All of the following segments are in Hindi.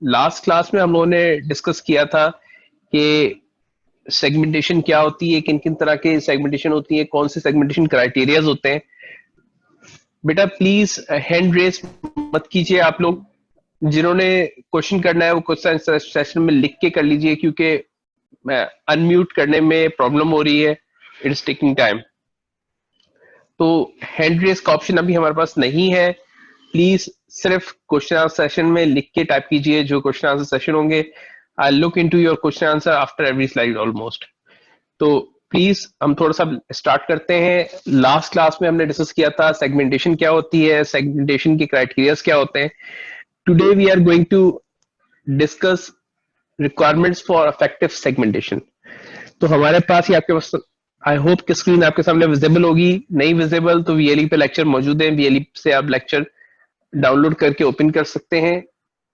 लास्ट क्लास में हम लोगों ने डिस्कस किया था कि सेगमेंटेशन क्या होती है, किन किन तरह के सेगमेंटेशन होती है, कौन से सेगमेंटेशन क्राइटेरियाज होते हैं। बेटा प्लीज हैंड रेस मत कीजिए, आप लोग जिन्होंने क्वेश्चन करना है वो क्वेश्चन सेशन में लिख के कर लीजिए, क्योंकि अनम्यूट करने में प्रॉब्लम हो रही है, इट इज टेकिंग टाइम। तो हैंड रेस का ऑप्शन अभी हमारे पास नहीं है। प्लीज सिर्फ क्वेश्चन आंसर सेशन में लिख के टाइप कीजिए जो क्वेश्चन आंसर सेशन होंगे। I look into your question answer after every slide almost. तो प्लीज हम थोड़ा सा स्टार्ट करते हैं। लास्ट क्लास में हमने डिस्कस किया था सेगमेंटेशन क्या होती है, सेगमेंटेशन के क्राइटेरियाज क्या होते हैं। Today we are going to discuss requirements for effective segmentation. तो हमारे पास ही आपके पास, आई होप कि स्क्रीन आपके सामने विजिबल होगी। नहीं विजिबल तो वीएलई पे लेक्चर मौजूद है, वीएलई से आप लेक्चर डाउनलोड करके ओपन कर सकते हैं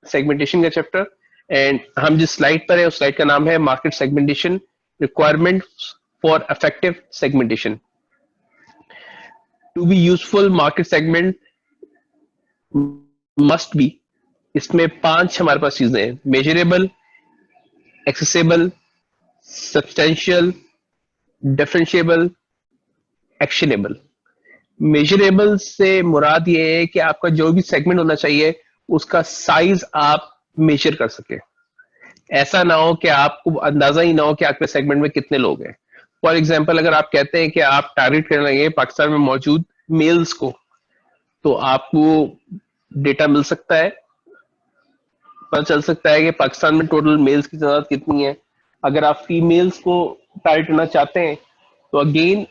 सेगमेंटेशन का चैप्टर। एंड हम जिस स्लाइड पर है उस स्लाइड का नाम है market segmentation, requirements for effective segmentation. To be useful market segment must be, इसमें 5 हमारे पास चीजें हैं: measurable, accessible, substantial, differentiable, actionable. Measurable से मुराद ये है कि आपका जो भी सेगमेंट होना चाहिए उसका साइज आप मेजर कर सके। ऐसा ना हो कि आपको अंदाजा ही ना हो कि आपके सेगमेंट में कितने लोग हैं। फॉर एग्जाम्पल, अगर आप कहते हैं कि आप टारगेट करने लगे पाकिस्तान में मौजूद मेल्स को, तो आपको डेटा मिल सकता है, पता चल सकता है कि पाकिस्तान में टोटल मेल्स की तादाद कितनी है। अगर आप फीमेल्स को टारगेट करना चाहते हैं तो अगेन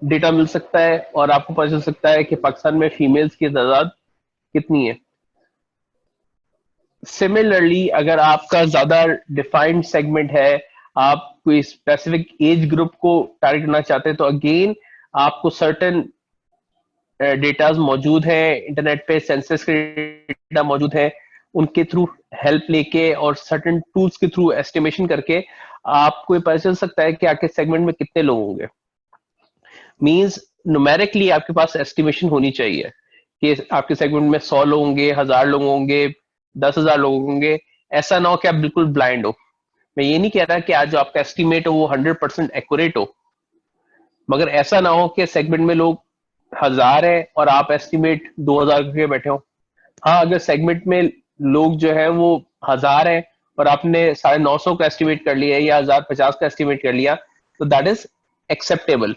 डेटा मिल सकता है और आपको पता चल सकता है कि पाकिस्तान में फीमेल्स की तादाद कितनी है। सिमिलरली अगर आपका ज्यादा डिफाइंड सेगमेंट है, आप कोई स्पेसिफिक एज ग्रुप को टारगेट करना चाहते हैं, तो अगेन आपको सर्टेन डेटाज मौजूद हैं इंटरनेट पे, सेंसस के डेटा मौजूद है, उनके थ्रू हेल्प लेके और सर्टेन टूल्स के थ्रू एस्टिमेशन करके आपको पता चल सकता है कि आपके सेगमेंट में कितने लोग होंगे। मींस न्यूमेरिकली आपके पास एस्टिमेशन होनी चाहिए कि आपके सेगमेंट में 100 लोग होंगे, 1000 लोग होंगे, 10,000 लोग होंगे। ऐसा ना हो कि आप बिल्कुल ब्लाइंड हो। मैं ये नहीं कह रहा कि आज जो आपका एस्टिमेट हो वो 100% एक्यूरेट हो, मगर ऐसा ना हो कि सेगमेंट में लोग 1000 है और आप एस्टिमेट 2000 करके बैठे हो। हाँ, अगर सेगमेंट में लोग जो है वो 1000 है और आपने 950 का एस्टिमेट कर लिया या 1050 का एस्टिमेट कर लिया, तो दैट इज एक्सेप्टेबल,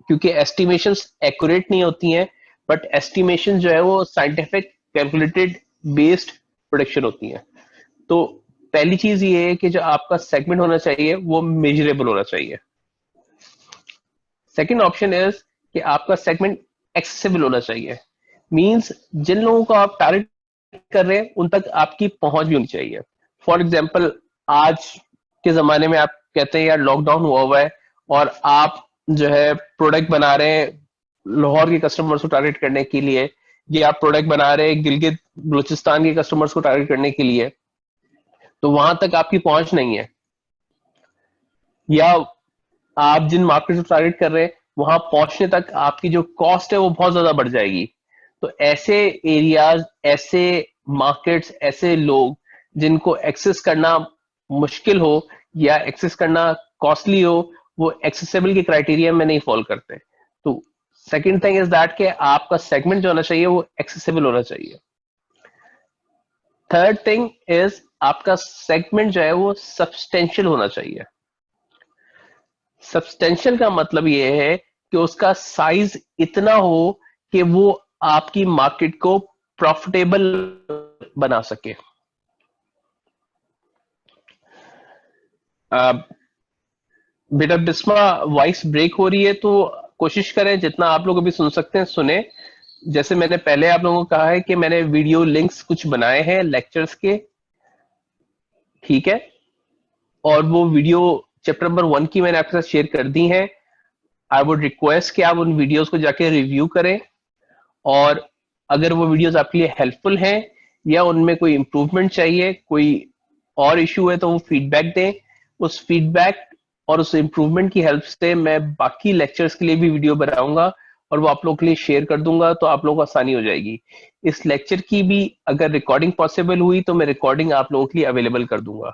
क्योंकि एस्टिमेशंस एक्यूरेट नहीं होती हैं, बट एस्टिमेशन जो है वो साइंटिफिक कैलकुलेटेड बेस्ड प्रोडिक्शन होती है। तो पहली चीज ये है कि जो आपका सेगमेंट होना चाहिए वो मेजरेबल होना चाहिए। सेकंड ऑप्शन इज कि आपका सेगमेंट एक्सेसिबल होना चाहिए। मींस जिन लोगों को आप टारगेट कर रहे हैं उन तक आपकी पहुंच भी होनी चाहिए। फॉर एग्जाम्पल, आज के जमाने में आप कहते हैं यार लॉकडाउन हुआ है और आप जो है प्रोडक्ट बना रहे हैं लाहौर के कस्टमर्स को टारगेट करने के लिए, या आप प्रोडक्ट बना रहे हैं गिलगित बलूचिस्तान के कस्टमर्स को टारगेट करने के लिए, तो वहां तक आपकी पहुंच नहीं है। या आप जिन मार्केट को टारगेट कर रहे हैं वहां पहुंचने तक आपकी जो कॉस्ट है वो बहुत ज्यादा बढ़ जाएगी। तो ऐसे एरियाज, ऐसे मार्केट्स, ऐसे लोग जिनको एक्सेस करना मुश्किल हो या एक्सेस करना कॉस्टली हो, वो एक्सेसिबल के क्राइटेरिया में नहीं फॉलो करते। तो सेकंड थिंग इज दैट कि आपका सेगमेंट जो होना चाहिए वो एक्सेसिबल होना चाहिए। थर्ड थिंग इज आपका सेगमेंट जो है वो सब्सटेंशियल होना चाहिए। सब्सटेंशियल का मतलब ये है कि उसका साइज इतना हो कि वो आपकी मार्केट को प्रॉफिटेबल बना सके। बेटा बिस्मा, वॉइस ब्रेक हो रही है तो कोशिश करें जितना आप लोग अभी सुन सकते हैं सुने। जैसे मैंने पहले आप लोगों को कहा है कि मैंने वीडियो लिंक्स कुछ बनाए हैं लेक्चर्स के, ठीक है, और वो वीडियो चैप्टर नंबर 1 की मैंने आपके साथ शेयर कर दी है। आई वुड रिक्वेस्ट कि आप उन वीडियोस को जाके रिव्यू करें, और अगर वो वीडियोस आपके लिए हेल्पफुल हैं या उनमें कोई इंप्रूवमेंट चाहिए, कोई और इशू है, तो वो फीडबैक दें। उस फीडबैक और उस इंप्रूवमेंट की हेल्प से मैं बाकी लेक्चर्स के लिए भी वीडियो बनाऊंगा और वो आप लोगों के लिए शेयर कर दूंगा, तो आप लोगों को आसानी हो जाएगी। इस लेक्चर की भी अगर रिकॉर्डिंग पॉसिबल हुई तो मैं रिकॉर्डिंग आप लोगों के लिए अवेलेबल कर दूंगा।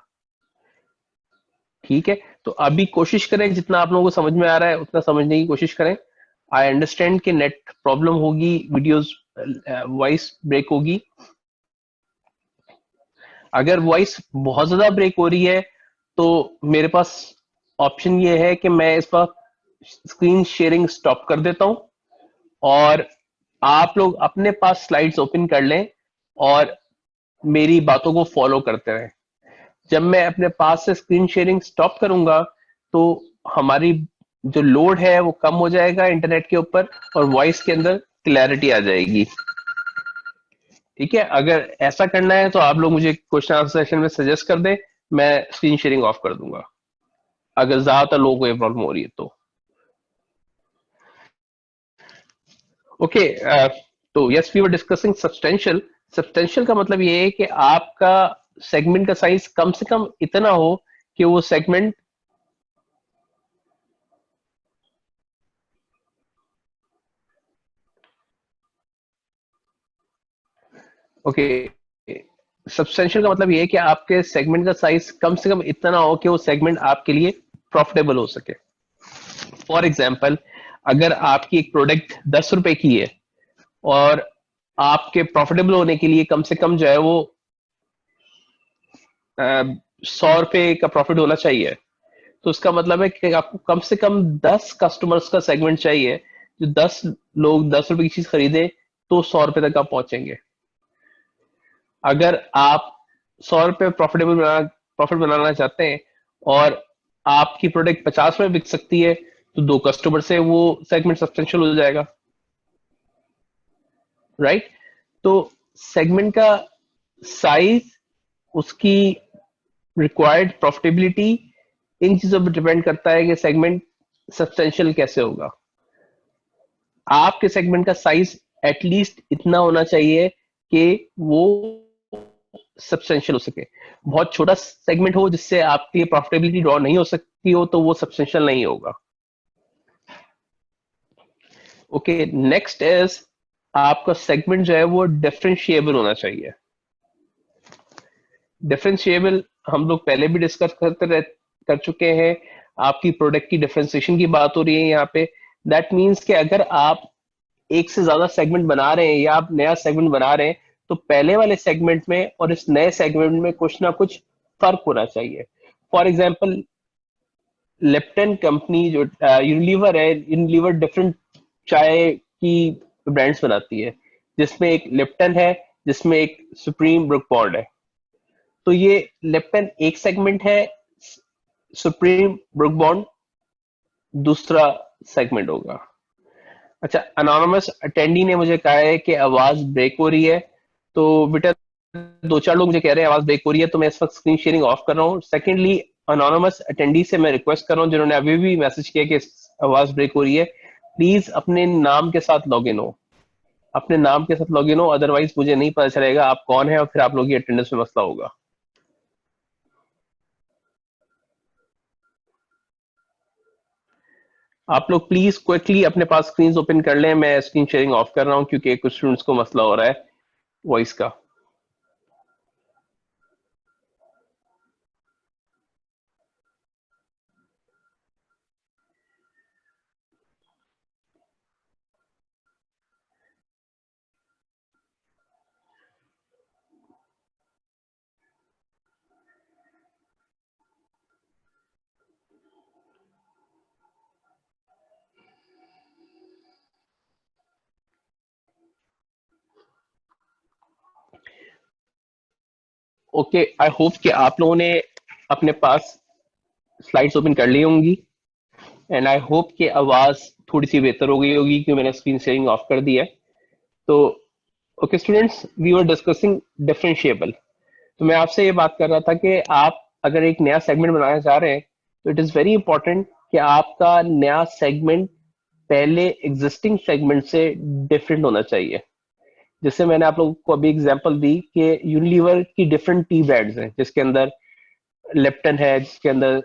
ठीक है, तो अभी कोशिश करें जितना आप लोगों को समझ में आ रहा है उतना समझने की कोशिश करें। आई अंडरस्टैंड कि नेट प्रॉब्लम होगी, वीडियोस वॉइस ब्रेक होगी। अगर वॉइस बहुत ज्यादा ब्रेक हो रही है तो मेरे पास ऑप्शन ये है कि मैं इस पर स्क्रीन शेयरिंग स्टॉप कर देता हूं और आप लोग अपने पास स्लाइड्स ओपन कर लें और मेरी बातों को फॉलो करते रहें। जब मैं अपने पास से स्क्रीन शेयरिंग स्टॉप करूंगा तो हमारी जो लोड है वो कम हो जाएगा इंटरनेट के ऊपर और वॉइस के अंदर क्लैरिटी आ जाएगी। ठीक है, अगर ऐसा करना है तो आप लोग मुझे क्वेश्चन आंसर सेशन में सजेस्ट कर दें, मैं स्क्रीन शेयरिंग ऑफ कर दूंगा अगर ज्यादातर लोगों को ये प्रॉब्लम हो रही है तो। ओके, तो yes we were discussing substantial. Substantial का मतलब ये है कि आपका सेगमेंट का साइज कम से कम इतना हो कि वो सेगमेंट ओके, सब्सटेंशियल का मतलब ये है कि आपके सेगमेंट का साइज कम से कम इतना हो कि वो सेगमेंट आपके लिए प्रॉफिटेबल हो सके। फॉर एग्जाम्पल, अगर आपकी एक प्रोडक्ट 10 रुपए की है और आपके प्रॉफिटेबल होने के लिए कम से कम जो है वो 100 रुपए का प्रॉफिट होना चाहिए, तो उसका मतलब है कि आपको कम से कम 10 कस्टमर्स का सेगमेंट चाहिए, जो 10 लोग 10 रुपए की चीज खरीदे तो 100 रुपए तक आप पहुंचेंगे। अगर आप 100 रुपए प्रॉफिट बनाना चाहते हैं और आपकी प्रोडक्ट 50 रुपए बिक सकती है, तो 2 कस्टमर से वो सेगमेंट सब्सटेंशियल हो जाएगा। राइट, तो सेगमेंट का साइज, उसकी रिक्वायर्ड प्रॉफिटेबिलिटी, इन चीजों पर डिपेंड करता है कि सेगमेंट सब्सटेंशियल कैसे होगा। आपके सेगमेंट का साइज एटलीस्ट इतना होना चाहिए कि वो सब्सटेंशियल हो सके। बहुत छोटा सेगमेंट हो जिससे आपकी प्रॉफिटेबिलिटी ड्रॉ नहीं हो सकती हो तो वो सब्सटेंशियल नहीं होगा। ओके, नेक्स्ट इज आपका सेगमेंट जो है वो डिफरेंशिएबल होना चाहिए। डिफरेंशिएबल हम लोग पहले भी डिस्कस कर चुके हैं। आपकी प्रोडक्ट की डिफरेंशिएशन की बात हो रही है यहाँ पे। दैट मीन्स कि अगर आप एक से ज्यादा सेगमेंट बना रहे हैं या आप नया सेगमेंट बना रहे हैं तो पहले वाले सेगमेंट में और इस नए सेगमेंट में कुछ ना कुछ फर्क होना चाहिए। फॉर एग्जाम्पल, लिप्टन कंपनी जो यूनिलीवर है, यूनिलीवर डिफरेंट चाय की ब्रांड्स बनाती है, जिसमें एक लिप्टन है, जिसमें एक सुप्रीम ब्रुक बॉन्ड है। तो ये लिप्टन एक सेगमेंट है, सुप्रीम ब्रुक बॉन्ड दूसरा सेगमेंट होगा। अच्छा, अनोनमस अटेंडी ने मुझे कहा है कि आवाज ब्रेक हो रही है, तो बेटा 2-4 लोग मुझे कह रहे हैं आवाज ब्रेक हो रही है, तो मैं इस वक्त स्क्रीन शेयरिंग ऑफ कर रहा हूँ। सेकेंडली, अनोनमस अटेंडी से मैं रिक्वेस्ट कर रहा हूँ जिन्होंने अभी भी मैसेज किया कि आवाज ब्रेक हो रही है, प्लीज अपने नाम के साथ लॉग इन हो, अपने नाम के साथ लॉग इन हो, अदरवाइज मुझे नहीं पता चलेगा आप कौन है और फिर आप लोग की अटेंडेंस में मसला होगा। आप लोग प्लीज क्विकली अपने पास स्क्रीन ओपन कर लें, मैं स्क्रीन शेयरिंग ऑफ कर रहा हूँ क्योंकि कुछ स्टूडेंट्स को मसला हो रहा है वॉइस का। ओके, आई होप कि आप लोगों ने अपने पास स्लाइड्स ओपन कर ली होंगी एंड आई होप कि आवाज थोड़ी सी बेहतर हो गई होगी क्योंकि मैंने स्क्रीन शेयरिंग ऑफ कर दी है। तो okay students, we were discussing differentiable. तो मैं आपसे ये बात कर रहा था कि आप अगर एक नया सेगमेंट बनाना चाह रहे हैं तो इट इज वेरी इंपॉर्टेंट कि आपका नया सेगमेंट पहले एग्जिस्टिंग सेगमेंट से डिफरेंट होना चाहिए। जैसे मैंने आप लोगों को अभी एग्जांपल दी कि यूनिलीवर की डिफरेंट टी ब्रांड्स हैं, जिसके अंदर लिप्टन है, जिसके अंदर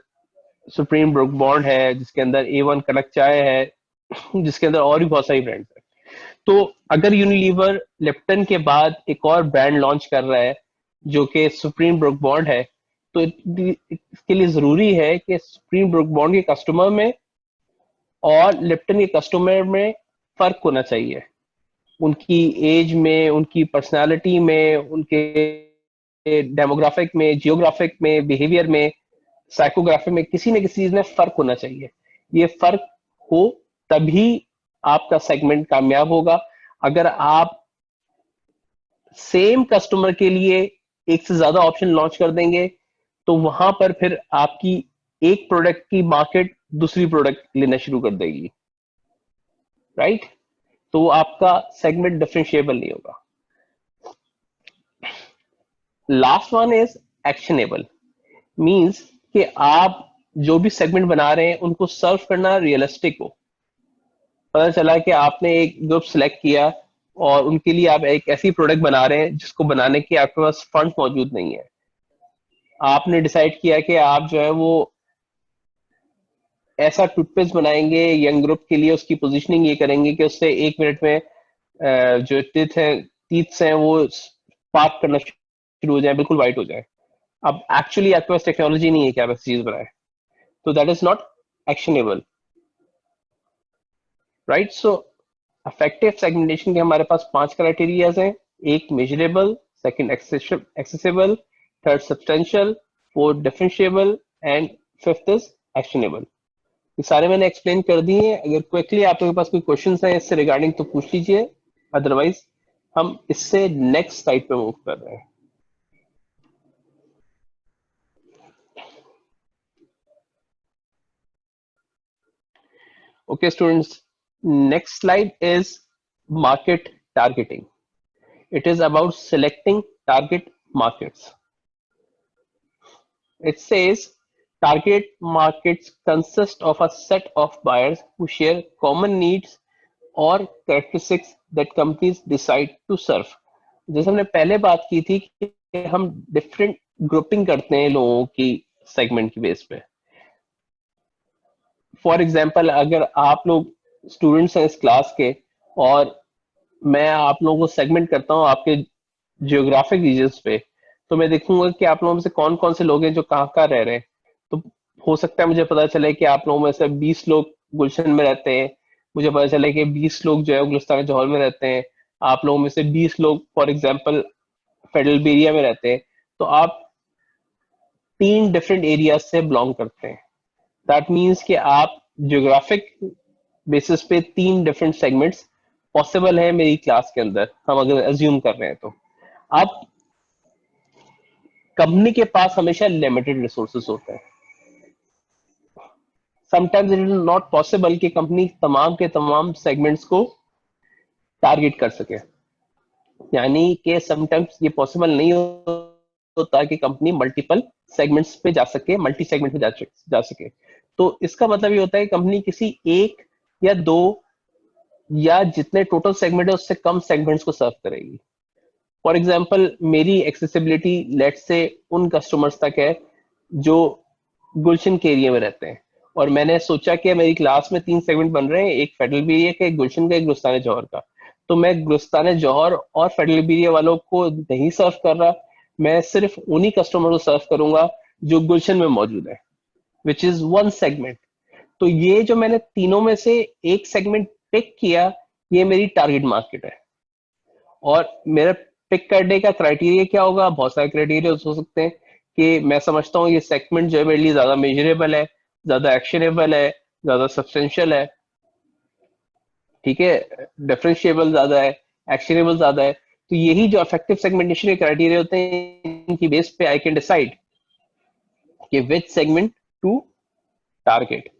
सुप्रीम ब्रुक बॉन्ड है, जिसके अंदर A1 कड़क चाय है, जिसके अंदर और भी बहुत सारी ब्रांड्स है। तो अगर यूनिलीवर लिप्टन के बाद एक और ब्रांड लॉन्च कर रहा है जो कि सुप्रीम ब्रूक बॉन्ड है, तो इसके लिए जरूरी है कि सुप्रीम ब्रूक बॉन्ड के कस्टमर में और लिप्टन के कस्टमर में फर्क होना चाहिए, उनकी एज में, उनकी पर्सनालिटी में, उनके डेमोग्राफिक में, जियोग्राफिक में, बिहेवियर में, साइकोग्राफी में, किसी न किसी चीज में फर्क होना चाहिए। ये फर्क हो तभी आपका सेगमेंट कामयाब होगा। अगर आप सेम कस्टमर के लिए एक से ज्यादा ऑप्शन लॉन्च कर देंगे तो वहां पर फिर आपकी एक प्रोडक्ट की मार्केट दूसरी प्रोडक्ट लेना शुरू कर देगी, राइट? तो आपका सेगमेंट डिफरेंशिएबल नहीं होगा। Last one is actionable, means कि आप जो भी सेगमेंट बना रहे हैं उनको सर्व करना रियलिस्टिक हो। पता चला कि आपने एक ग्रुप सेलेक्ट किया और उनके लिए आप एक ऐसी प्रोडक्ट बना रहे हैं जिसको बनाने के आपके पास फंड मौजूद नहीं है। आपने डिसाइड किया कि आप जो है वो ऐसा टूथपेस्ट बनाएंगे यंग ग्रुप के लिए, उसकी पोजीशनिंग ये करेंगे कि उससे 1 मिनट में जो टीथ हैं वो स्पार्क करना शुरू हो जाए, बिल्कुल वाइट हो जाए। अब एक्चुअली आपके पास टेक्नोलॉजी नहीं है कि आप ऐसी चीज बनाए, तो that is not actionable, right? So affective segmentation के हमारे पास 5 क्राइटेरियाज हैं। एक measurable, second accessible, third substantial, fourth differentiable and fifth is actionable. ये सारे मैंने एक्सप्लेन कर दिए हैं। अगर क्विकली आप लोगों के पास कोई क्वेश्चंस हैं इससे रिगार्डिंग तो पूछ लीजिए, अदरवाइज हम इससे नेक्स्ट स्लाइड पे मूव कर रहे हैं। Okay, students, next slide is market targeting. It is about selecting target markets. It says target markets consist of a set of buyers who share common needs or characteristics that companies decide to serve. जैसे हमने पहले बात की थी कि हम डिफरेंट ग्रुपिंग करते हैं लोगों की सेगमेंट की बेस पे। फॉर एग्जाम्पल, अगर आप लोग स्टूडेंट्स हैं इस क्लास के और मैं आप लोगों को सेगमेंट करता हूँ आपके जियोग्राफिक रीजन्स पे, तो मैं देखूंगा कि आप लोगों में से कौन कौन से लोग हैं जो कहाँ कहाँ रह रहे हैं। तो हो सकता है मुझे पता चले कि आप लोगों में से 20 लोग गुलशन में रहते हैं, मुझे पता चले कि 20 लोग जो है गुलिस्तान जौहर में रहते हैं, आप लोगों में से 20 लोग फॉर एग्जाम्पल फेडरल बेरिया में रहते हैं। तो आप 3 डिफरेंट एरियाज से बिलोंग करते हैं। दैट मीन्स कि आप ज्योग्राफिक बेसिस पे 3 डिफरेंट सेगमेंट्स पॉसिबल है मेरी क्लास के अंदर, हम अगर अज्यूम कर रहे हैं तो। अब कंपनी के पास हमेशा लिमिटेड रिसोर्सेज होते हैं। Sometimes it is not possible कि कंपनी तमाम के तमाम सेगमेंट्स को टारगेट कर सके, यानी कि समटाइम्स ये पॉसिबल नहीं होता कि कंपनी मल्टीपल सेगमेंट्स पे जा सके, मल्टी सेगमेंट पे जा सके। तो इसका मतलब ये होता है कि कंपनी किसी एक या दो या जितने टोटल सेगमेंट है उससे कम सेगमेंट्स को सर्व करेगी। फॉर एग्जाम्पल, मेरी एक्सेसिबिलिटी लेट से उन कस्टमर्स तक है जो गुलशन के एरिया में रहते हैं, और मैंने सोचा कि मेरी क्लास में 3 सेगमेंट बन रहे हैं, एक फेडरल बेरिया का, एक गुलशन का, एक गुलिस्तान जौहर का। तो मैं गुलिस्तान जौहर और फेडरल बेरिया वालों को नहीं सर्व कर रहा, मैं सिर्फ उन्हीं कस्टमर को सर्व करूंगा जो गुलशन में मौजूद है, विच इज 1 सेगमेंट। तो ये जो मैंने तीनों में से एक सेगमेंट पिक किया, ये मेरी टारगेट मार्केट है। और मेरा पिक करने का क्राइटेरिया क्या होगा? बहुत सारे क्राइटेरिया हो सकते हैं कि मैं समझता हूँ ये सेगमेंट जो है मेरे लिए ज्यादा मेजरेबल है, ज्यादा एक्शनेबल है, ज्यादा सब्सटेंशियल है, ठीक है, डिफरेंशिएबल ज्यादा है, एक्शनेबल ज्यादा है। तो यही जो इफेक्टिव सेगमेंटेशन के क्राइटेरिया होते हैं, इनकी बेस पे आई कैन डिसाइड कि which segment to target.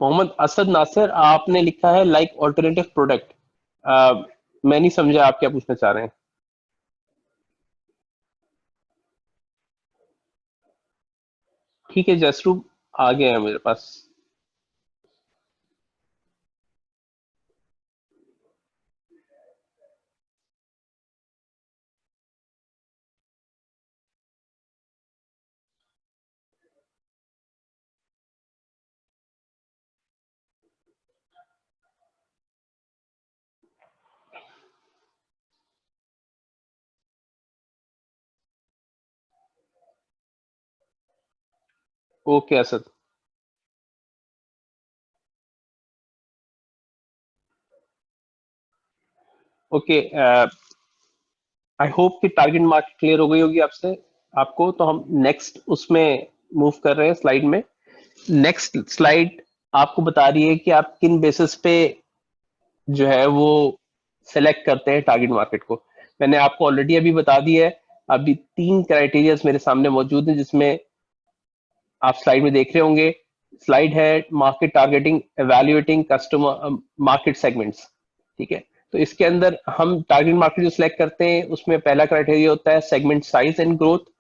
Mohammad Asad Nasir, आपने लिखा है लाइक ऑल्टरनेटिव प्रोडक्ट। मैं नहीं समझा आप क्या पूछना चाह रहे हैं। ठीक है, जसरूप आ गया है मेरे पास। Okay Asad. Okay, I hope कि टारगेट मार्केट क्लियर हो गई होगी आपसे, आपको। तो हम नेक्स्ट उसमें मूव कर रहे हैं स्लाइड में। नेक्स्ट स्लाइड आपको बता रही है कि आप किन बेसिस पे जो है वो सेलेक्ट करते हैं टारगेट मार्केट को। मैंने आपको ऑलरेडी अभी बता दिया है। अभी 3 क्राइटेरियाज मेरे सामने मौजूद हैं, जिसमें आप स्लाइड में देख रहे होंगे। स्लाइड है market targeting evaluating customer market segments. ठीक है, तो इसके अंदर हम टारगेट मार्केट जो सिलेक्ट करते हैं उसमें पहला क्राइटेरिया होता है सेगमेंट साइज एंड ग्रोथ।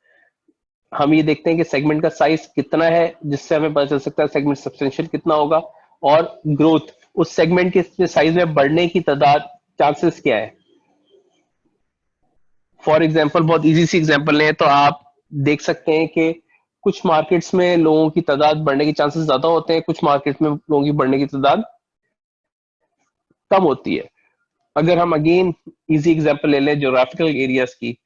हम ये देखते हैं कि सेगमेंट का साइज कितना है, जिससे हमें पता चल सकता है सेगमेंट सब्सटेंशियल कितना होगा। और ग्रोथ, उस सेगमेंट के साइज में बढ़ने की तादाद, चांसेस क्या है। फॉर एग्जाम्पल, बहुत इजी सी एग्जाम्पल लें तो आप देख सकते हैं कि कुछ मार्केट्स में लोगों की तादाद बढ़ने के चांसेस ज्यादा होते हैं, कुछ मार्केट्स में लोगों की बढ़ने की तादाद कम होती है। अगर हम अगेन इजी एग्जांपल ले लें ज्योग्राफिकल एरियाज की,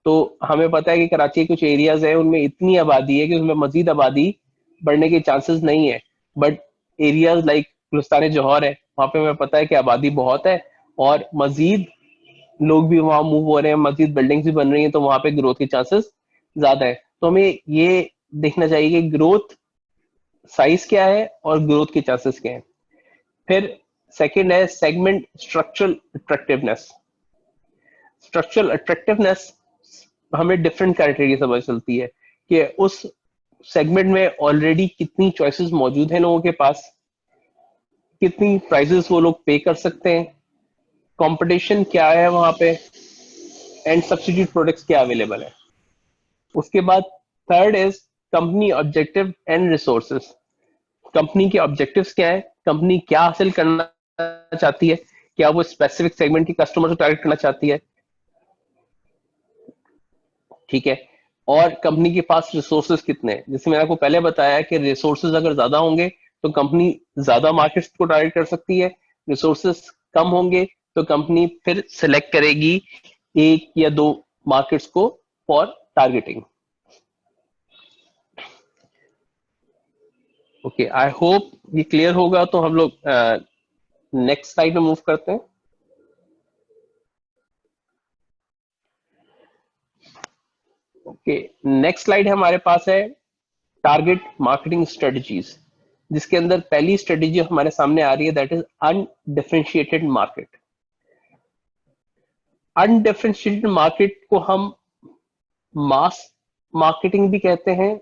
तो हमें पता है कि कराची के कुछ एरियाज हैं उनमें इतनी आबादी है कि उसमें मजीद आबादी बढ़ने के चांसेस नहीं है। बट एरियाज लाइक गुलिस्तान जौहर है, वहां पे हमें पता है कि आबादी बहुत है और मजीद लोग भी वहां मूव हो रहे हैं, मजीद बिल्डिंग्स भी बन रही हैं, तो वहां पे ग्रोथ के चांसेस ज्यादा है। तो हमें ये देखना चाहिए कि ग्रोथ साइज क्या है और ग्रोथ के चांसेस क्या है। फिर सेकंड है segment structural attractiveness. Structural attractiveness हमें डिफरेंट क्राइटेरिया से पता चलती है कि उस सेगमेंट में ऑलरेडी कितनी चॉइसेस मौजूद हैं लोगों के पास, कितनी प्राइसेस वो लोग पे कर सकते हैं, कंपटीशन क्या है वहां पे, एंड सब्सिट्यूट प्रोडक्ट्स क्या अवेलेबल है। उसके बाद third is company objective and resources. Company के ऑब्जेक्टिव्स क्या है, कंपनी क्या हासिल करना चाहती है, क्या वो स्पेसिफिक सेगमेंट के कस्टमर को टारगेट करना चाहती है। ठीक है, और कंपनी के पास रिसोर्सेज कितने हैं। जैसे मैंने आपको पहले बताया कि रिसोर्सेज अगर ज्यादा होंगे तो कंपनी ज्यादा मार्केट्स को टारगेट कर सकती है, रिसोर्सेज कम होंगे तो कंपनी फिर सिलेक्ट करेगी एक या दो मार्केट्स को for targeting. Okay, I hope ये क्लियर होगा। तो हम लोग नेक्स्ट स्लाइड में मूव करते हैं। ओके, नेक्स्ट स्लाइड हमारे पास है टारगेट मार्केटिंग स्ट्रेटजीज, जिसके अंदर पहली स्ट्रेटजी हमारे सामने आ रही है, that is undifferentiated market. Undifferentiated market को हम मास मार्केटिंग भी कहते हैं।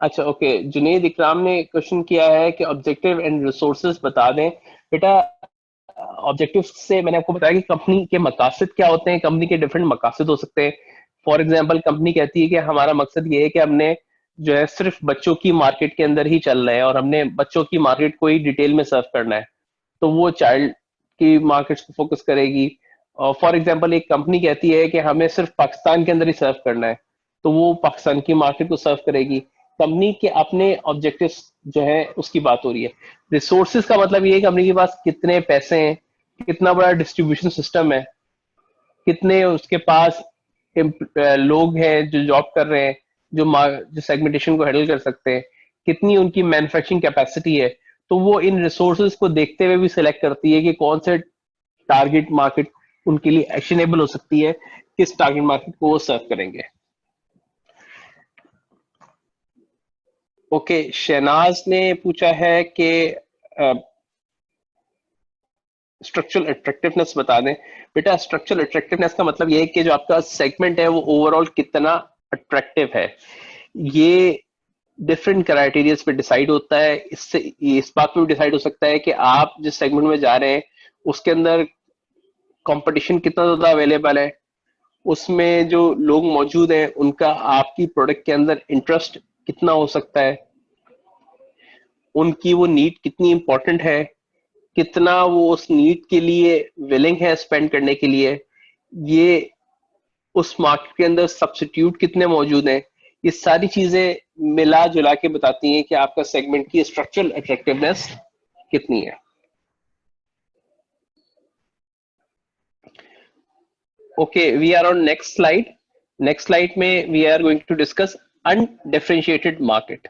अच्छा, ओके, जुनेद इकराम ने क्वेश्चन किया है कि ऑब्जेक्टिव एंड रिसोर्सेज बता दें। बेटा, ऑब्जेक्टिव से मैंने आपको बताया कि कंपनी के मकासद क्या होते हैं, कंपनी के डिफरेंट मकासद हो सकते हैं। फॉर एग्जाम्पल, कंपनी कहती है कि हमारा मकसद ये है कि हमने जो है सिर्फ बच्चों की मार्केट के अंदर ही चल रहे हैं और हमने बच्चों की मार्केट को ही डिटेल में सर्व करना है, तो वो चाइल्ड की मार्केट्स को फोकस करेगी। और फॉर एग्जाम्पल, एक कंपनी कहती है कि हमें सिर्फ पाकिस्तान के अंदर ही सर्व करना है, तो वो पाकिस्तान की मार्केट को सर्व करेगी। कंपनी के अपने ऑब्जेक्टिव्स जो है उसकी बात हो रही है। रिसोर्सेज का मतलब ये है कंपनी के पास कितने पैसे हैं, कितना बड़ा डिस्ट्रीब्यूशन सिस्टम है, कितने उसके पास लोग हैं जो जॉब कर रहे हैं, जो सेगमेंटेशन को हैंडल कर सकते हैं, कितनी उनकी मैन्युफैक्चरिंग कैपेसिटी है। तो वो इन रिसोर्सेज को देखते हुए भी सिलेक्ट करती है कि कौन से टारगेट मार्केट उनके लिए एक्शनेबल हो सकती है, किस टारगेट मार्केट को वो सर्व करेंगे। ओके, शहनाज ने पूछा है कि स्ट्रक्चरल अट्रैक्टिवनेस बता दें। बेटा, स्ट्रक्चरल अट्रैक्टिवनेस का मतलब ये है कि जो आपका सेगमेंट है वो ओवरऑल कितना अट्रैक्टिव है। ये डिफरेंट क्राइटेरियाज पे डिसाइड होता है। इससे इस बात पे भी डिसाइड हो सकता है कि आप जिस सेगमेंट में जा रहे हैं उसके अंदर कंपटीशन कितना ज्यादा अवेलेबल है, उसमें जो लोग मौजूद हैं उनका आपकी प्रोडक्ट के अंदर इंटरेस्ट कितना हो सकता है, उनकी वो नीड कितनी इंपॉर्टेंट है, कितना वो उस नीड के लिए विलिंग है स्पेंड करने के लिए, ये उस मार्केट के अंदर सब्सिट्यूट कितने मौजूद हैं। ये सारी चीजें मिला जुला के बताती हैं कि आपका सेगमेंट की स्ट्रक्चरल अट्रैक्टिवनेस कितनी है। Okay, we are on next slide. Next slide में we are going to discuss undifferentiated market.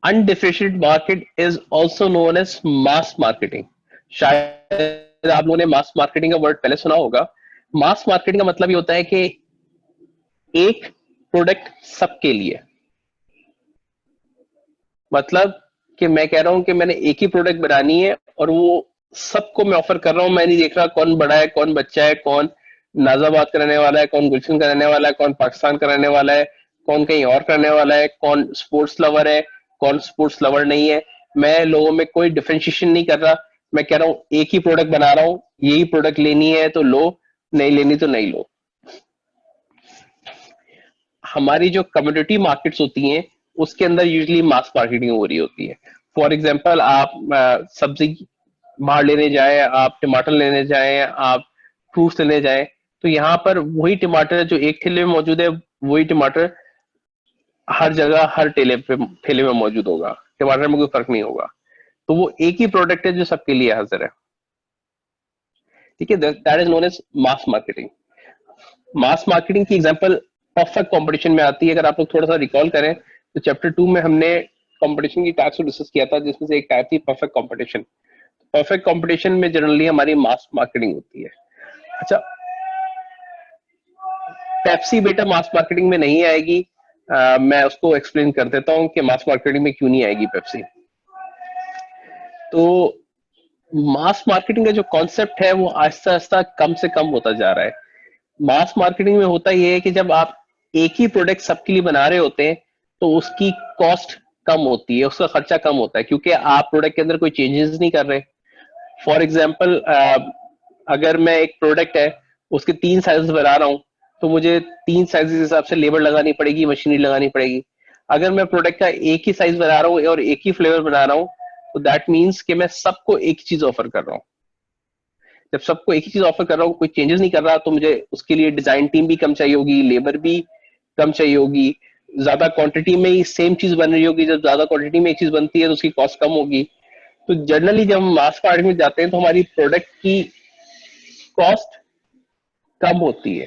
Undifferentiated market is also known as mass marketing. शायद आप लोगों ने मास मार्केटिंग का वर्ड पहले सुना होगा। मास मार्केटिंग का मतलब ये होता है कि एक प्रोडक्ट सबके लिए, मतलब कि मैं कह रहा हूं कि मैंने एक ही प्रोडक्ट बनानी है और वो सबको मैं ऑफर कर रहा हूं। मैं नहीं देख रहा कौन बड़ा है, कौन बच्चा है, कौन नाजाबाद का रहने वाला है, कौन गुलशन का रहने वाला है, कौन पाकिस्तान का रहने वाला है, कौन कहीं और करने वाला है, कौन स्पोर्ट्स लवर है, कौन स्पोर्ट्स लवर नहीं है। मैं लोगों में कोई डिफरेंशिएशन नहीं कर रहा। मैं कह रहा हूं एक ही प्रोडक्ट बना रहा हूं, यही प्रोडक्ट लेनी है तो लो, नहीं लेनी तो नहीं लो। हमारी जो कम्युनिटी मार्केट्स होती हैं उसके अंदर यूजली मास मार्केटिंग हो रही होती है। फॉर एग्जांपल आप सब्जी बाहर लेने जाए, आप टमाटर लेने जाए, आप फ्रूट्स लेने जाए, तो यहाँ पर वही टमाटर जो एक ठेले में मौजूद है, वही टमाटर हर जगह हर ठेले में मौजूद होगा। टमाटर में कोई फर्क नहीं होगा। तो वो एक ही प्रोडक्ट है जो सबके लिए हाजिर है। ठीक है, that is known as mass marketing. Mass marketing की एग्जांपल परफेक्ट कंपटीशन में आती है। अगर आप लोग थोड़ा सा रिकॉल करें तो चैप्टर 2 में हमने कंपटीशन की टाइप्स को डिस्कस किया था, जिसमें से एक टाइप थी परफेक्ट कंपटीशन। परफेक्ट कंपटीशन में जनरली हमारी मास मार्केटिंग होती है। अच्छा, पेप्सी बेटा मास मार्केटिंग में नहीं आएगी। मैं उसको एक्सप्लेन कर देता हूं कि मास मार्केटिंग में क्यों नहीं आएगी पेप्सी। तो मास मार्केटिंग का जो कॉन्सेप्ट है वो आहिस्ता आहिस्ता कम से कम होता जा रहा है। मास मार्केटिंग में होता यह है कि जब आप एक ही प्रोडक्ट सबके लिए बना रहे होते हैं तो उसकी कॉस्ट कम होती है, उसका खर्चा कम होता है, क्योंकि आप प्रोडक्ट के अंदर कोई चेंजेस नहीं कर रहे। फॉर एग्जाम्पल, अगर मैं एक प्रोडक्ट है उसके 3 साइज बना रहा हूं, तो मुझे 3 साइज के हिसाब से लेबर लगानी पड़ेगी, मशीनरी लगानी पड़ेगी। अगर मैं प्रोडक्ट का एक ही साइज बना रहा हूँ और एक ही फ्लेवर बना रहा हूँ, तो दैट मीन्स कि मैं सबको एक ही चीज ऑफर कर रहा हूँ। जब सबको एक ही चीज ऑफर कर रहा हूँ, कोई चेंजेस नहीं कर रहा, तो मुझे उसके लिए डिजाइन टीम भी कम चाहिए होगी, लेबर भी कम चाहिए होगी, ज्यादा क्वांटिटी में ही सेम चीज बन रही होगी। जब ज्यादा क्वांटिटी में एक चीज बनती है तो उसकी कॉस्ट कम होगी। तो जनरली जब हम मास मार्केट में जाते हैं तो हमारी प्रोडक्ट की कॉस्ट कम होती है।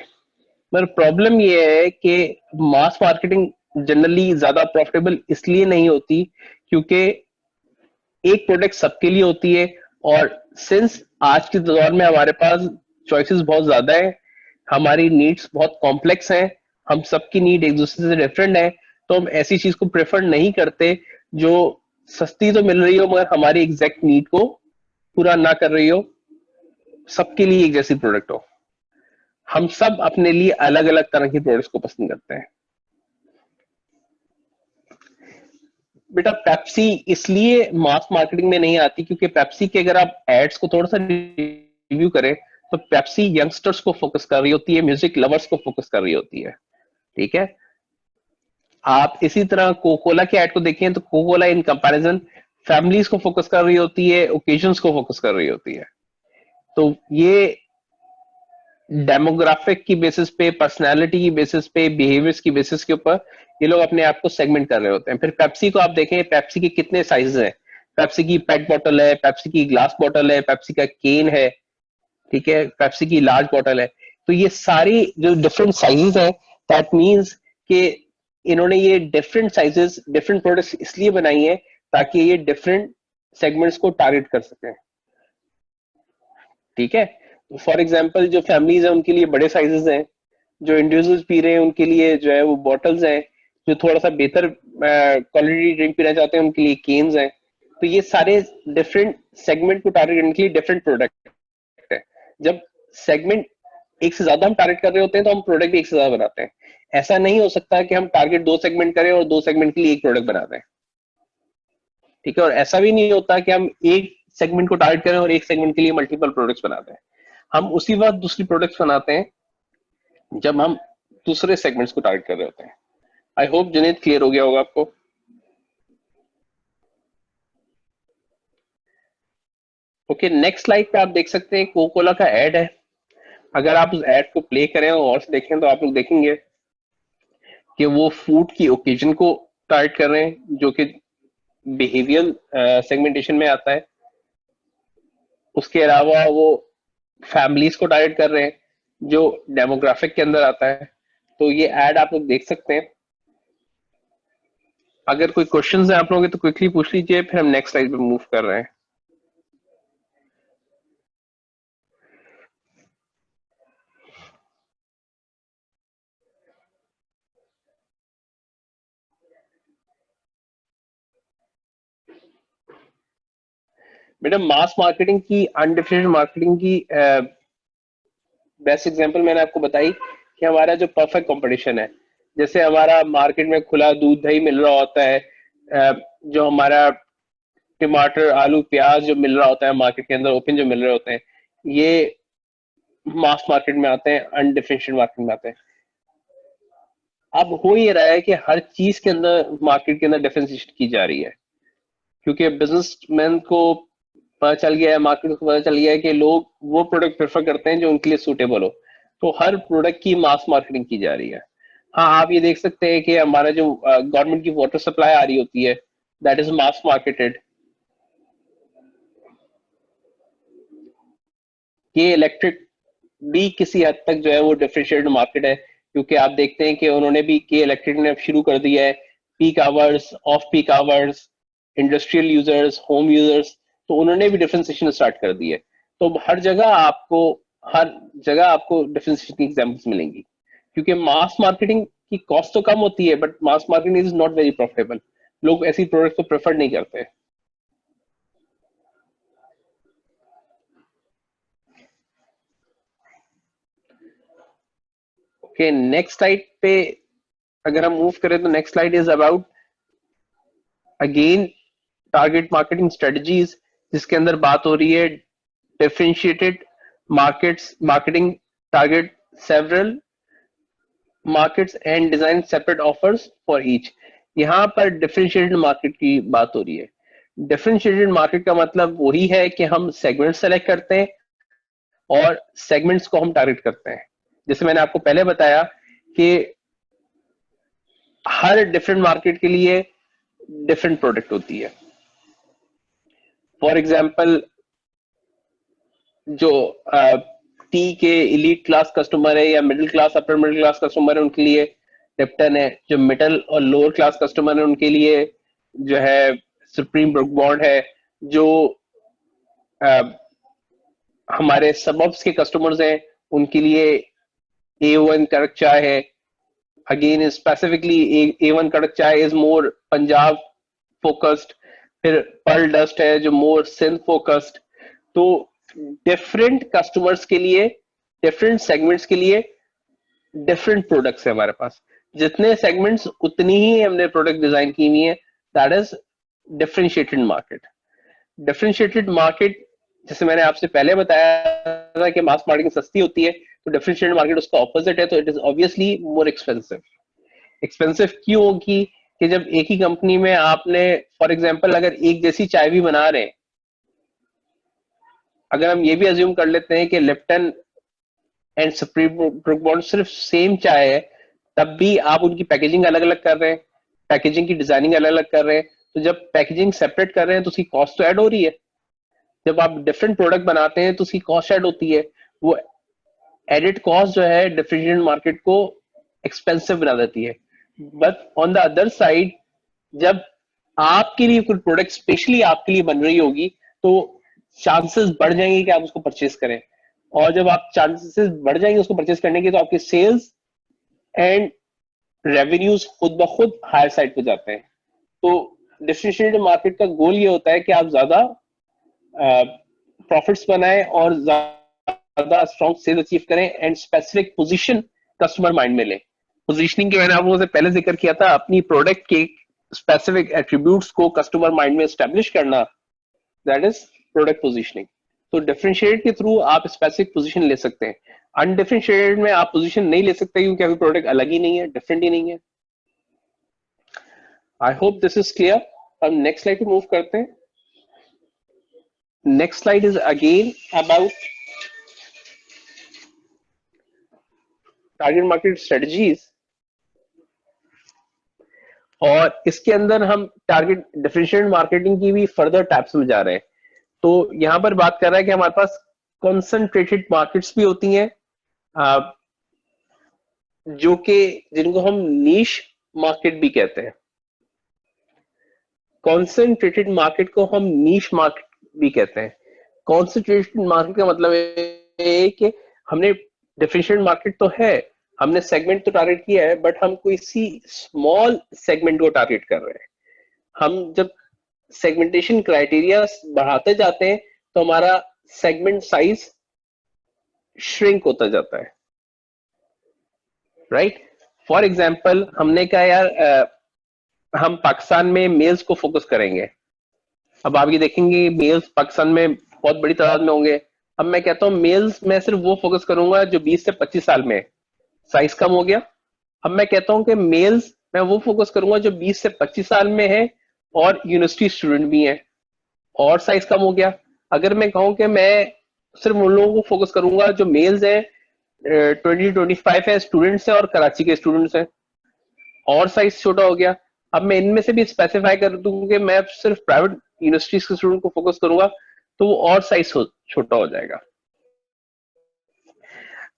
पर प्रॉब्लम ये है कि मास मार्केटिंग जनरली ज्यादा प्रॉफिटेबल इसलिए नहीं होती क्योंकि एक प्रोडक्ट सबके लिए होती है, और सिंस आज के दौर में हमारे पास चॉइसेस बहुत ज्यादा है, हमारी नीड्स बहुत कॉम्प्लेक्स हैं, हम सबकी नीड एक दूसरे से डिफरेंट है, तो हम ऐसी चीज को प्रेफर नहीं करते जो सस्ती तो मिल रही हो मगर हमारी एग्जैक्ट नीड को पूरा ना कर रही हो, सबके लिए एक जैसी प्रोडक्ट हो। हम सब अपने लिए अलग अलग तरह की प्रोडक्ट्स को पसंद करते हैं। बेटा पेप्सी इसलिए मास मार्केटिंग में नहीं आती क्योंकि पेप्सी के अगर आप एड्स को थोड़ा सा रिव्यू करें तो पेप्सी यंगस्टर्स को फोकस कर रही होती है, म्यूजिक लवर्स को फोकस कर रही होती है। ठीक है, आप इसी तरह कोकोला के ऐड को देखें तो कोकोला इन कंपैरिजन फैमिलीज को फोकस कर रही होती है, ओकेजन्स को फोकस कर रही होती है। तो ये डेमोग्राफिक की बेसिस पे, पर्सनालिटी की बेसिस पे, बिहेवियर्स की बेसिस के ऊपर ये लोग अपने आप को सेगमेंट कर रहे होते हैं। फिर पेप्सी को आप देखें, पेप्सी के कितने साइजेस हैं। पेप्सी की पेट बॉटल है, पेप्सी की ग्लास बॉटल है, पेप्सी का केन है, ठीक है, पेप्सी की लार्ज बॉटल है। तो ये सारी जो डिफरेंट साइजेस है, दैट मीन्स कि इन्होंने ये डिफरेंट साइजेस डिफरेंट प्रोडक्ट्स इसलिए बनाई है ताकि ये डिफरेंट सेगमेंट्स को टारगेट कर सकें। ठीक है, फॉर एग्जाम्पल जो फैमिलीज हैं उनके लिए बड़े साइजेस हैं, जो इंडिविजुअल्स पी रहे हैं उनके लिए जो है वो बॉटल्स हैं, जो थोड़ा सा बेहतर क्वालिटी ड्रिंक पीना चाहते हैं उनके लिए केन्स हैं। तो ये सारे डिफरेंट सेगमेंट को टारगेट करने के लिए डिफरेंट प्रोडक्ट है। जब सेगमेंट एक से ज्यादा हम टारगेट कर रहे होते हैं तो हम प्रोडक्ट भी एक से ज्यादा बनाते हैं। ऐसा नहीं हो सकता कि हम टारगेट 2 सेगमेंट करें और 2 सेगमेंट के लिए एक प्रोडक्ट बनाते हैं। ठीक है, और ऐसा भी नहीं होता कि हम एक सेगमेंट को टारगेट करें और एक सेगमेंट के लिए मल्टीपल प्रोडक्ट्स बनाते हैं। हम उसी वक्त दूसरी प्रोडक्ट्स बनाते हैं जब हम दूसरे सेगमेंट्स को टारगेट कर रहे होते हैं। आई होप जुनेद क्लियर हो गया होगा आपको। ओके, नेक्स्ट स्लाइड पे आप देख सकते हैं कोकोला का एड है। अगर आप उस एड को प्ले करें और से देखें तो आप लोग देखेंगे कि वो फूड की ओकेजन को टारगेट कर रहे हैं, जो कि बिहेवियरल सेगमेंटेशन में आता है। उसके अलावा वो फैमिलीज को टारगेट कर रहे हैं जो डेमोग्राफिक के अंदर आता है। तो ये एड आप लोग देख सकते हैं। अगर कोई क्वेश्चंस है आप लोगों के तो क्विकली पूछ लीजिए, फिर हम नेक्स्ट स्लाइड पे मूव कर रहे हैं। बेटा मास मार्केटिंग की, अनडिफरेंशिएटेड मार्केटिंग की बेस्ट एग्जांपल मैंने आपको बताई कि हमारा जो परफेक्ट कंपटीशन है, जैसे हमारा मार्केट में खुला दूध दही मिल रहा होता है, जो हमारा टमाटर आलू प्याज जो मिल रहा होता है मार्केट के अंदर, ओपन जो मिल रहे होते हैं, ये मास मार्केट में आते हैं, अनडिफरेंशिएटेड मार्केट में आते हैं। अब हो ये रहा है कि हर चीज के अंदर मार्केट के अंदर डिफरेंशिएशन की जा रही है, क्योंकि बिजनेसमैन को पता चल गया है, मार्केट को पता चल गया है कि लोग वो प्रोडक्ट प्रेफर करते हैं जो उनके लिए सूटेबल हो, तो हर प्रोडक्ट की मास मार्केटिंग की जा रही है। हाँ, आप ये देख सकते हैं कि हमारा जो गवर्नमेंट की वाटर सप्लाई आ रही होती है, दैट इज मास मार्केटेड। ये इलेक्ट्रिक भी किसी हद तक जो है वो डिफरेंशिएटेड मार्केट है, क्योंकि आप देखते हैं कि उन्होंने भी के इलेक्ट्रिक ने अब शुरू कर दिया है peak hours, off peak hours, industrial users, home users, तो उन्होंने भी डिफरेंशिएशन स्टार्ट कर दी है। तो हर जगह आपको डिफरेंशिएशन की एग्जांपल्स मिलेंगी, क्योंकि मास मार्केटिंग की कॉस्ट तो कम होती है, but mass marketing is not very profitable. लोग ऐसी प्रोडक्ट को प्रेफर नहीं करते। ओके, नेक्स्ट स्लाइड पे अगर हम मूव करें तो next slide is about again target marketing strategies, जिसके अंदर बात हो रही है differentiated markets marketing target several markets and design separate offers for each. यहाँ पर डिफरेंशिएटेड मार्केट की बात हो रही है। डिफरेंशिएटेड मार्केट का मतलब वही है कि हम सेगमेंट सेलेक्ट करते हैं और सेगमेंट्स को हम टारगेट करते हैं। जैसे मैंने आपको पहले बताया कि हर डिफरेंट मार्केट के लिए डिफरेंट प्रोडक्ट होती है। फॉर एग्जाम्पल, जो टी के इलीट क्लास कस्टमर है या middle class upper middle class customer है, उनके लिए लिप्टन है। जो मिडिल और लोअर क्लास कस्टमर है उनके लिए जो है सुप्रीम ब्रूक बॉन्ड है। जो अ, हमारे सबअब्स के कस्टमर्स हैं उनके लिए A1 कड़क चाय है। अगेन स्पेसिफिकली A1 कड़क चाय इज मोर पंजाब फोकस्ड। फिर पर्ल डस्ट है जो मोर सिंध फोकस्ड। तो डिफरेंट कस्टमर्स के लिए, डिफरेंट सेगमेंट्स के लिए डिफरेंट प्रोडक्ट्स है हमारे पास। जितने सेगमेंट्स उतनी ही हमने प्रोडक्ट डिजाइन की हुई है। That is differentiated market. Differentiated market, जैसे मैंने आपसे पहले बताया था कि मास मार्केटिंग सस्ती होती है, तो डिफरेंशिएटेड मार्केट उसका ऑपोजिट है, तो it is obviously more expensive. Expensive क्यों होगी? कि जब एक ही कंपनी में आपने, फॉर एग्जांपल, अगर एक जैसी चाय भी बना रहे हैं, अगर हम ये भी अज्यूम कर लेते हैं कि Lipton and Supreme Brooke Bond सिर्फ सेम चाय है, तब भी आप उनकी पैकेजिंग अलग अलग कर रहे हैं, पैकेजिंग की डिजाइनिंग अलग अलग कर रहे हैं। तो जब पैकेजिंग सेपरेट कर रहे हैं तो उसकी कॉस्ट तो ऐड हो रही है। जब आप डिफरेंट प्रोडक्ट बनाते हैं तो उसकी कॉस्ट ऐड होती है। वो एडिड कॉस्ट जो है डिफरेंशिएटेड मार्केट को एक्सपेंसिव बना देती है। But on the other side, जब आपके लिए कोई प्रोडक्ट स्पेशली आपके लिए बन रही होगी, तो चांसेस बढ़ जाएंगे कि आप उसको परचेज करें। और जब आप चांसेस बढ़ जाएंगे उसको परचेज करने के, तो आपके सेल्स एंड रेवेन्यूज खुद ब खुद हायर साइड पे जाते हैं। तो डिफरेंशिएटेड मार्केट का गोल ये होता है कि आप ज्यादा प्रॉफिट्स बनाएं और ज्यादा स्ट्रॉन्ग सेल अचीव करें and specific position customer mind में लें। पोजीशनिंग के मैंने आप लोगों से पहले जिक्र किया था, अपनी प्रोडक्ट के स्पेसिफिक एट्रीब्यूट्स को कस्टमर माइंड में एस्टेब्लिश करना, दैट इज प्रोडक्ट पोजीशनिंग। तो डिफरेंशिएटेड के थ्रू आप स्पेसिफिक पोजीशन ले सकते हैं। अनडिफरेंशिएटेड में आप पोजीशन नहीं ले सकते क्योंकि अभी प्रोडक्ट अलग ही नहीं है, डिफरेंट ही नहीं है। I hope this is clear. हम नेक्स्ट स्लाइड पे मूव करते हैं। Next slide is again about target market strategies, और इसके अंदर हम टारगेट डिफरेंशिएटेड मार्केटिंग की भी फर्दर टैप्स में जा रहे हैं। तो यहां पर बात कर रहा है कि हमारे पास कॉन्सेंट्रेटेड मार्केट्स भी होती हैं, जो कि जिनको हम नीश मार्केट भी कहते हैं। कॉन्सेंट्रेटेड मार्केट को हम नीश मार्केट भी कहते हैं। कॉन्सेंट्रेटेड मार्केट का मतलब है कि हमने डिफरेंशिएटेड मार्केट तो है, हमने सेगमेंट तो टारगेट किया है, बट हम कोई सी स्मॉल सेगमेंट को टारगेट कर रहे हैं। हम जब सेगमेंटेशन क्राइटेरिया बढ़ाते जाते हैं तो हमारा सेगमेंट साइज श्रिंक होता जाता है, राइट। फॉर एग्जाम्पल हमने कहा यार हम पाकिस्तान में मेल्स को फोकस करेंगे। अब आप ये देखेंगे मेल्स पाकिस्तान में बहुत बड़ी तादाद में होंगे। अब मैं कहता हूँ मेल्स में सिर्फ वो फोकस करूंगा जो 20 से 25 साल में, साइज कम हो गया। अब मैं कहता हूं कि मेल्स मैं वो फोकस करूंगा जो 20 से 25 साल में है और यूनिवर्सिटी स्टूडेंट भी हैं, और साइज कम हो गया। अगर मैं कहूं कि मैं सिर्फ उन लोगों को फोकस करूंगा जो मेल्स हैं 20-25 है, स्टूडेंट्स हैं और कराची के स्टूडेंट्स हैं, और साइज छोटा हो गया। अब मैं इनमें से भी स्पेसिफाई कर दूं कि मैं सिर्फ प्राइवेट यूनिवर्सिटीज के स्टूडेंट को फोकस करूंगा, तो वो और साइज छोटा हो जाएगा।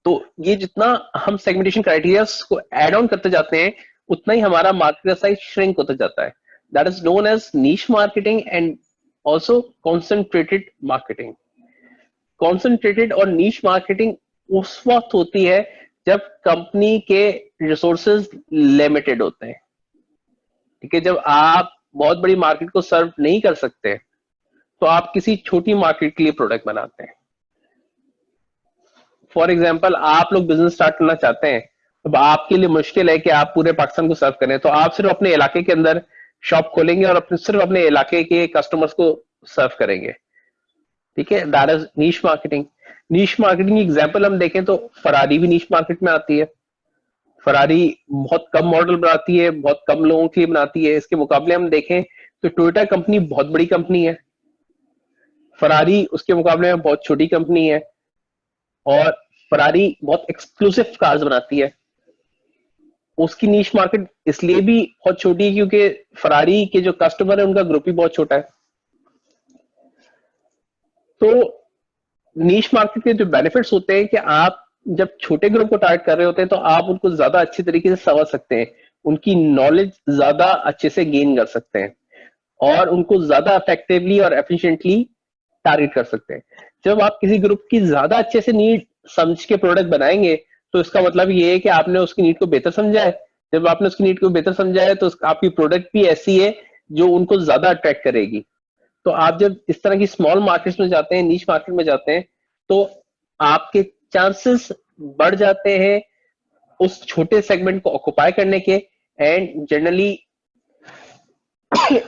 तो ये जितना हम सेगमेंटेशन क्राइटेरिया को एड ऑन करते जाते हैं उतना ही हमारा मार्केट का साइज श्रिंक होता जाता है। That is known as niche marketing and also concentrated marketing. Concentrated और नीश मार्केटिंग उस वक्त होती है जब कंपनी के रिसोर्सेज लिमिटेड होते हैं, ठीक है। जब आप बहुत बड़ी मार्केट को सर्व नहीं कर सकते तो आप किसी छोटी मार्केट के लिए प्रोडक्ट बनाते हैं। फॉर एग्जाम्पल आप लोग बिजनेस स्टार्ट करना चाहते हैं, अब आपके लिए मुश्किल है कि आप पूरे पाकिस्तान को सर्व करें, तो आप सिर्फ अपने इलाके के अंदर शॉप खोलेंगे और सिर्फ अपने इलाके के कस्टमर्स को सर्व करेंगे, ठीक है। That is niche marketing. Niche marketing की एग्जांपल हम देखें तो फरारी भी नीश मार्केट में आती है। फरारी बहुत कम मॉडल बनाती है, बहुत कम लोगों के लिए बनाती है। इसके मुकाबले हम देखें तो टोयोटा कंपनी बहुत बड़ी कंपनी है, फरारी उसके मुकाबले में बहुत छोटी कंपनी है, और फरारी बहुत एक्सक्लूसिव कार्स बनाती है। उसकी नीश मार्केट इसलिए भी बहुत छोटी है क्योंकि फरारी के जो कस्टमर है उनका ग्रुप ही बहुत छोटा है। तो नीश मार्केट के जो बेनिफिट्स होते हैं कि आप जब छोटे ग्रुप को टारगेट कर रहे होते हैं तो आप उनको ज्यादा अच्छी तरीके से समझ सकते हैं, उनकी नॉलेज ज्यादा अच्छे से गेन कर सकते हैं और उनको ज्यादा इफेक्टिवली और एफिशिएंटली टारगेट कर सकते हैं। जब आप किसी ग्रुप की ज्यादा अच्छे से नीड समझ के प्रोडक्ट बनाएंगे तो इसका मतलब ये है कि आपने उसकी नीड को बेहतर समझा है। जब आपने उसकी नीड को बेहतर समझा है तो आपकी प्रोडक्ट भी ऐसी है जो उनको ज्यादा अट्रैक्ट करेगी। तो आप जब इस तरह की स्मॉल मार्केट्स में जाते हैं, नीश मार्केट में जाते हैं, तो आपके चांसेस बढ़ जाते हैं उस छोटे सेगमेंट को ऑक्युपाई करने के, and generally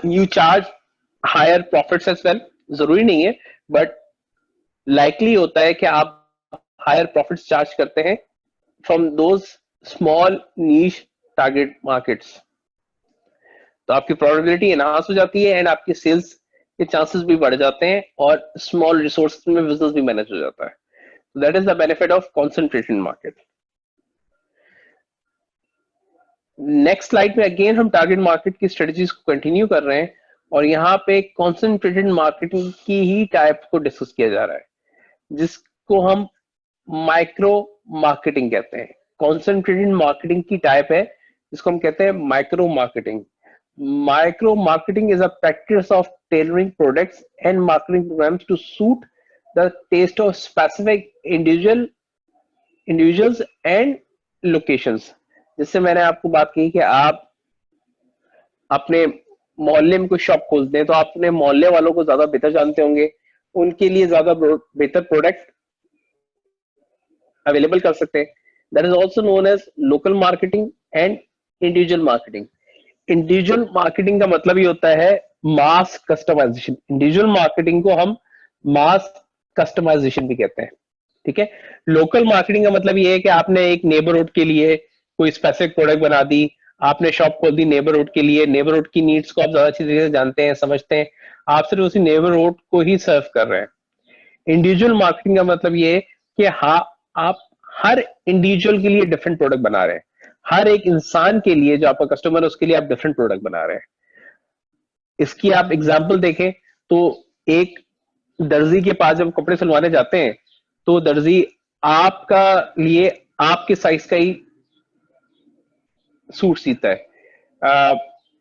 you charge higher profits as well. जरूरी नहीं है बट लाइकली होता है कि आप हायर प्रॉफिट्स चार्ज करते हैं from those small niche target markets. तो आपकी प्रोबेबिलिटी एनहांस हो जाती है एंड आपकी सेल्स के चांसेस भी बढ़ जाते हैं और स्मॉल रिसोर्स में बिजनेस भी मैनेज हो जाता है। That is the benefit of concentrated market. Next slide में अगेन हम टारगेट मार्केट की स्ट्रेटजीज को कंटिन्यू कर रहे हैं और यहाँ पे कॉन्सेंट्रेटेड मार्केटिंग की ही टाइप को डिस्कस किया जा रहा है, जिसको हम माइक्रो मार्केटिंग कहते हैं। कॉन्सेंट्रेटेड मार्केटिंग की टाइप है जिसको हम कहते हैं micro marketing. Micro marketing is a practice of tailoring products and marketing programmes to suit the taste of specific individuals and locations. जिससे मैंने आपको बात की कि आप अपने मोहल्ले में कोई शॉप खोलते हैं तो आप अपने मोहल्ले वालों को ज्यादा बेहतर जानते होंगे, उनके लिए ज्यादा बेहतर प्रोडक्ट अवेलेबल कर सकते हैं। That is also known as local marketing and individual marketing. Individual marketing का मतलब ये होता है मास कस्टमाइजेशन। इंडिविजुअल मार्केटिंग को हम मास कस्टमाइजेशन भी कहते हैं, ठीक है। लोकल मार्केटिंग का मतलब ये है कि आपने एक नेबरहुड के लिए कोई स्पेसिफिक प्रोडक्ट बना दी, आपने शॉप खोल दी नेबरहुड के लिए, नेबरहुड की नीड्स को आप ज्यादा अच्छी तरीके से जानते हैं, समझते हैं, आप सिर्फ उसी नेबरहुड को ही सर्व कर रहे हैं। इंडिविजुअल मार्केटिंग का मतलब ये है कि हाँ आप हर इंडिविजुअल के लिए डिफरेंट प्रोडक्ट बना रहे हैं, हर एक इंसान के लिए जो आपका कस्टमर है उसके लिए आप डिफरेंट प्रोडक्ट बना रहे हैं। इसकी आप एग्जांपल देखें तो एक दर्जी के पास जब कपड़े सिलवाने जाते हैं तो दर्जी आपका लिए आपके साइज का ही सूट सीता है।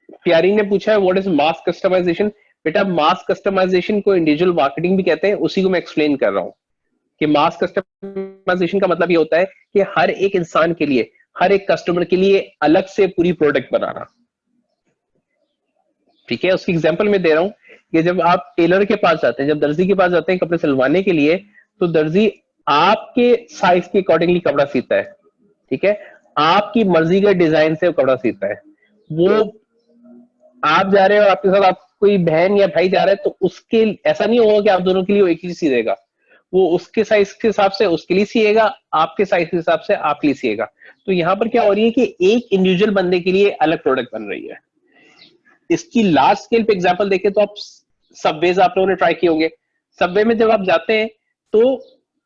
प्यारी ने पूछा है व्हाट इज मास कस्टमाइजेशन। बेटा मास कस्टमाइजेशन को इंडिविजुअल मार्केटिंग भी कहते हैं, उसी को मैं एक्सप्लेन कर रहा हूँ कि मास कस्टमाइजेशन का मतलब ये होता है कि हर एक इंसान के लिए, हर एक कस्टमर के लिए अलग से पूरी प्रोडक्ट बनाना। ठीक है, उसकी एग्जांपल मैं दे रहा हूं कि जब आप टेलर के पास जाते हैं, जब दर्जी के पास जाते हैं कपड़े सिलवाने के लिए, तो दर्जी आपके साइज के अकॉर्डिंगली कपड़ा सीता है। ठीक है, आपकी मर्जी के डिजाइन से वो कपड़ा सीता है। वो आप जा रहे हो और आपके साथ आप कोई बहन या भाई जा रहा है, तो उसके ऐसा नहीं होगा कि आप दोनों के लिए वो एक ही सी देगा। वो उसके साइज के हिसाब से उसके लिए सिएगा, आपके साइज के हिसाब से आपके लिए सिएगा। तो यहां पर क्या हो रही है कि एक इंडिविजुअल बंदे के लिए अलग प्रोडक्ट बन रही है। इसकी लार्ज स्केल पे एग्जांपल देखें तो आप सबवेज आप लोगों ने ट्राई किए होंगे। सबवे में जब आप जाते हैं तो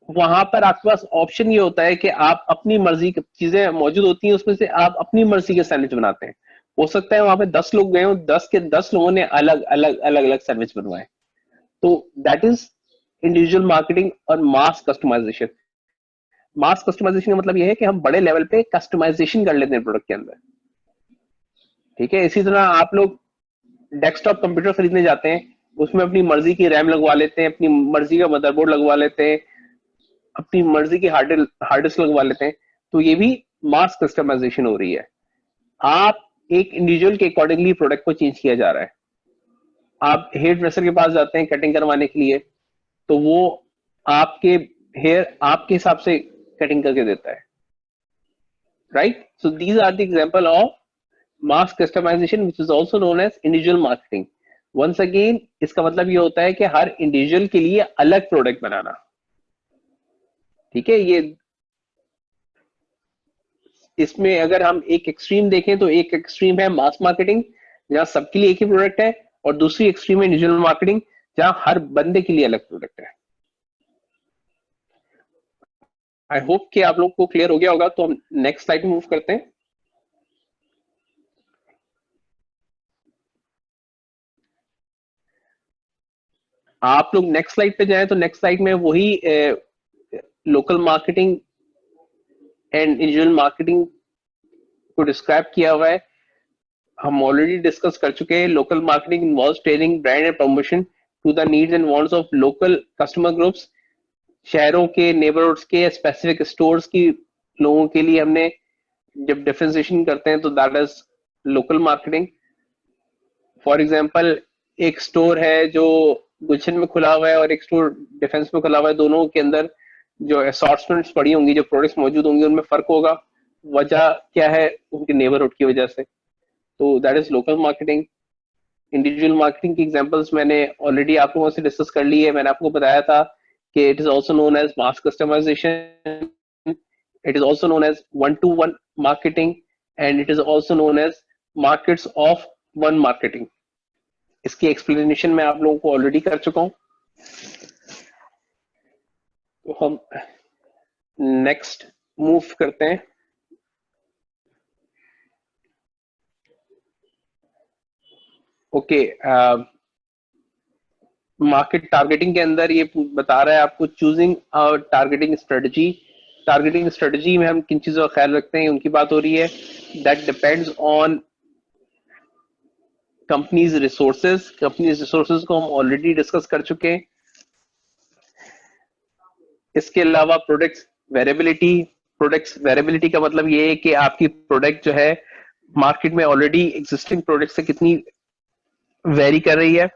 वहां पर आपके पास ऑप्शन ये होता है कि आप अपनी मर्जी की चीजें मौजूद होती हैं, उसमें से आप अपनी मर्जी के सैंडविच बनाते हैं। हो सकता है वहां पे 10 लोग गए हो, 10 के 10 लोगों ने अलग अलग अलग अलग सैंडविच बनवाए। तो दैट इज इंडिविजुअल मार्केटिंग और मास कस्टमाइजेशन। मास कस्टमाइजेशन का मतलब यह है कि हम बड़े लेवल पे कस्टमाइजेशन कर लेते हैं प्रोडक्ट के अंदर। ठीक है, इसी तरह आप लोग डेस्कटॉप कंप्यूटर खरीदने जाते हैं, उसमें अपनी मर्जी की रैम लगवा लेते हैं, अपनी मर्जी का मदरबोर्ड लगवा लेते हैं, अपनी मर्जी की हार्ड डिस्क लगवा लेते हैं। तो ये भी मास कस्टमाइजेशन हो रही है। आप एक इंडिविजुअल के अकॉर्डिंगली प्रोडक्ट को चेंज किया जा रहा है। आप हेयर ड्रेसर के पास जाते हैं कटिंग करवाने के लिए, तो वो आपके हेयर आपके हिसाब से कटिंग करके देता है। Right, so these are the example of mass customization which is also known as individual marketing. Once again इसका मतलब ये होता है कि हर इंडिविजुअल के लिए अलग प्रोडक्ट बनाना। ठीक है, ये इसमें अगर हम एक एक्सट्रीम देखें तो एक एक्सट्रीम है मास मार्केटिंग, जहां सबके लिए एक ही प्रोडक्ट है, और दूसरी एक्सट्रीम है इंडिविजुअल मार्केटिंग, जहां हर बंदे के लिए अलग प्रोडक्ट है। आई होप कि आप लोग को क्लियर हो गया होगा। तो हम नेक्स्ट स्लाइड में मूव करते हैं। आप लोग नेक्स्ट स्लाइड पे जाएं तो नेक्स्ट स्लाइड में वही local marketing and individual marketing को डिस्क्राइब किया हुआ है। हम ऑलरेडी डिस्कस कर चुके हैं। Local marketing involves telling brand and promotion to the needs and wants of local customer groups. शहरों के, नेबरहुड्स के, स्पेसिफिक स्टोर्स की लोगों के लिए हमने जब डिफरेंशिएशन करते हैं तो that is local marketing. For example एक स्टोर है जो गुलशन में खुला हुआ है और एक स्टोर डिफेंस में खुला हुआ है, दोनों के अंदर जो असॉर्टमेंट्स पड़ी होंगी, जो प्रोडक्ट्स मौजूद होंगे, उनमें फर्क होगा। वजह क्या है? उनके नेबरहुड की वजह से। तो that is local marketing. Individual marketing की एग्जांपल्स मैंने ऑलरेडी आप लोगों से डिस्कस कर ली है। मैंने आपको बताया था कि it is also known as mass customization, it is also known as one to one marketing, and it is also known as markets of one marketing. इसकी एक्सप्लेनेशन मैं आप लोगों को ऑलरेडी कर चुका हूं। तो हम नेक्स्ट मूव करते हैं। ओके, मार्केट टारगेटिंग के अंदर ये बता रहा है आपको choosing targeting strategy. Targeting strategy में हम किन चीजों का ख्याल रखते हैं उनकी बात हो रही है। That depends on companies resources. Companies resources को हम ऑलरेडी डिस्कस कर चुके हैं। इसके अलावा प्रोडक्ट्स वेरिएबिलिटी। प्रोडक्ट्स वेरिएबिलिटी का मतलब ये है कि आपकी प्रोडक्ट जो है मार्केट में ऑलरेडी एग्जिस्टिंग प्रोडक्ट से कितनी वेरी कर रही है।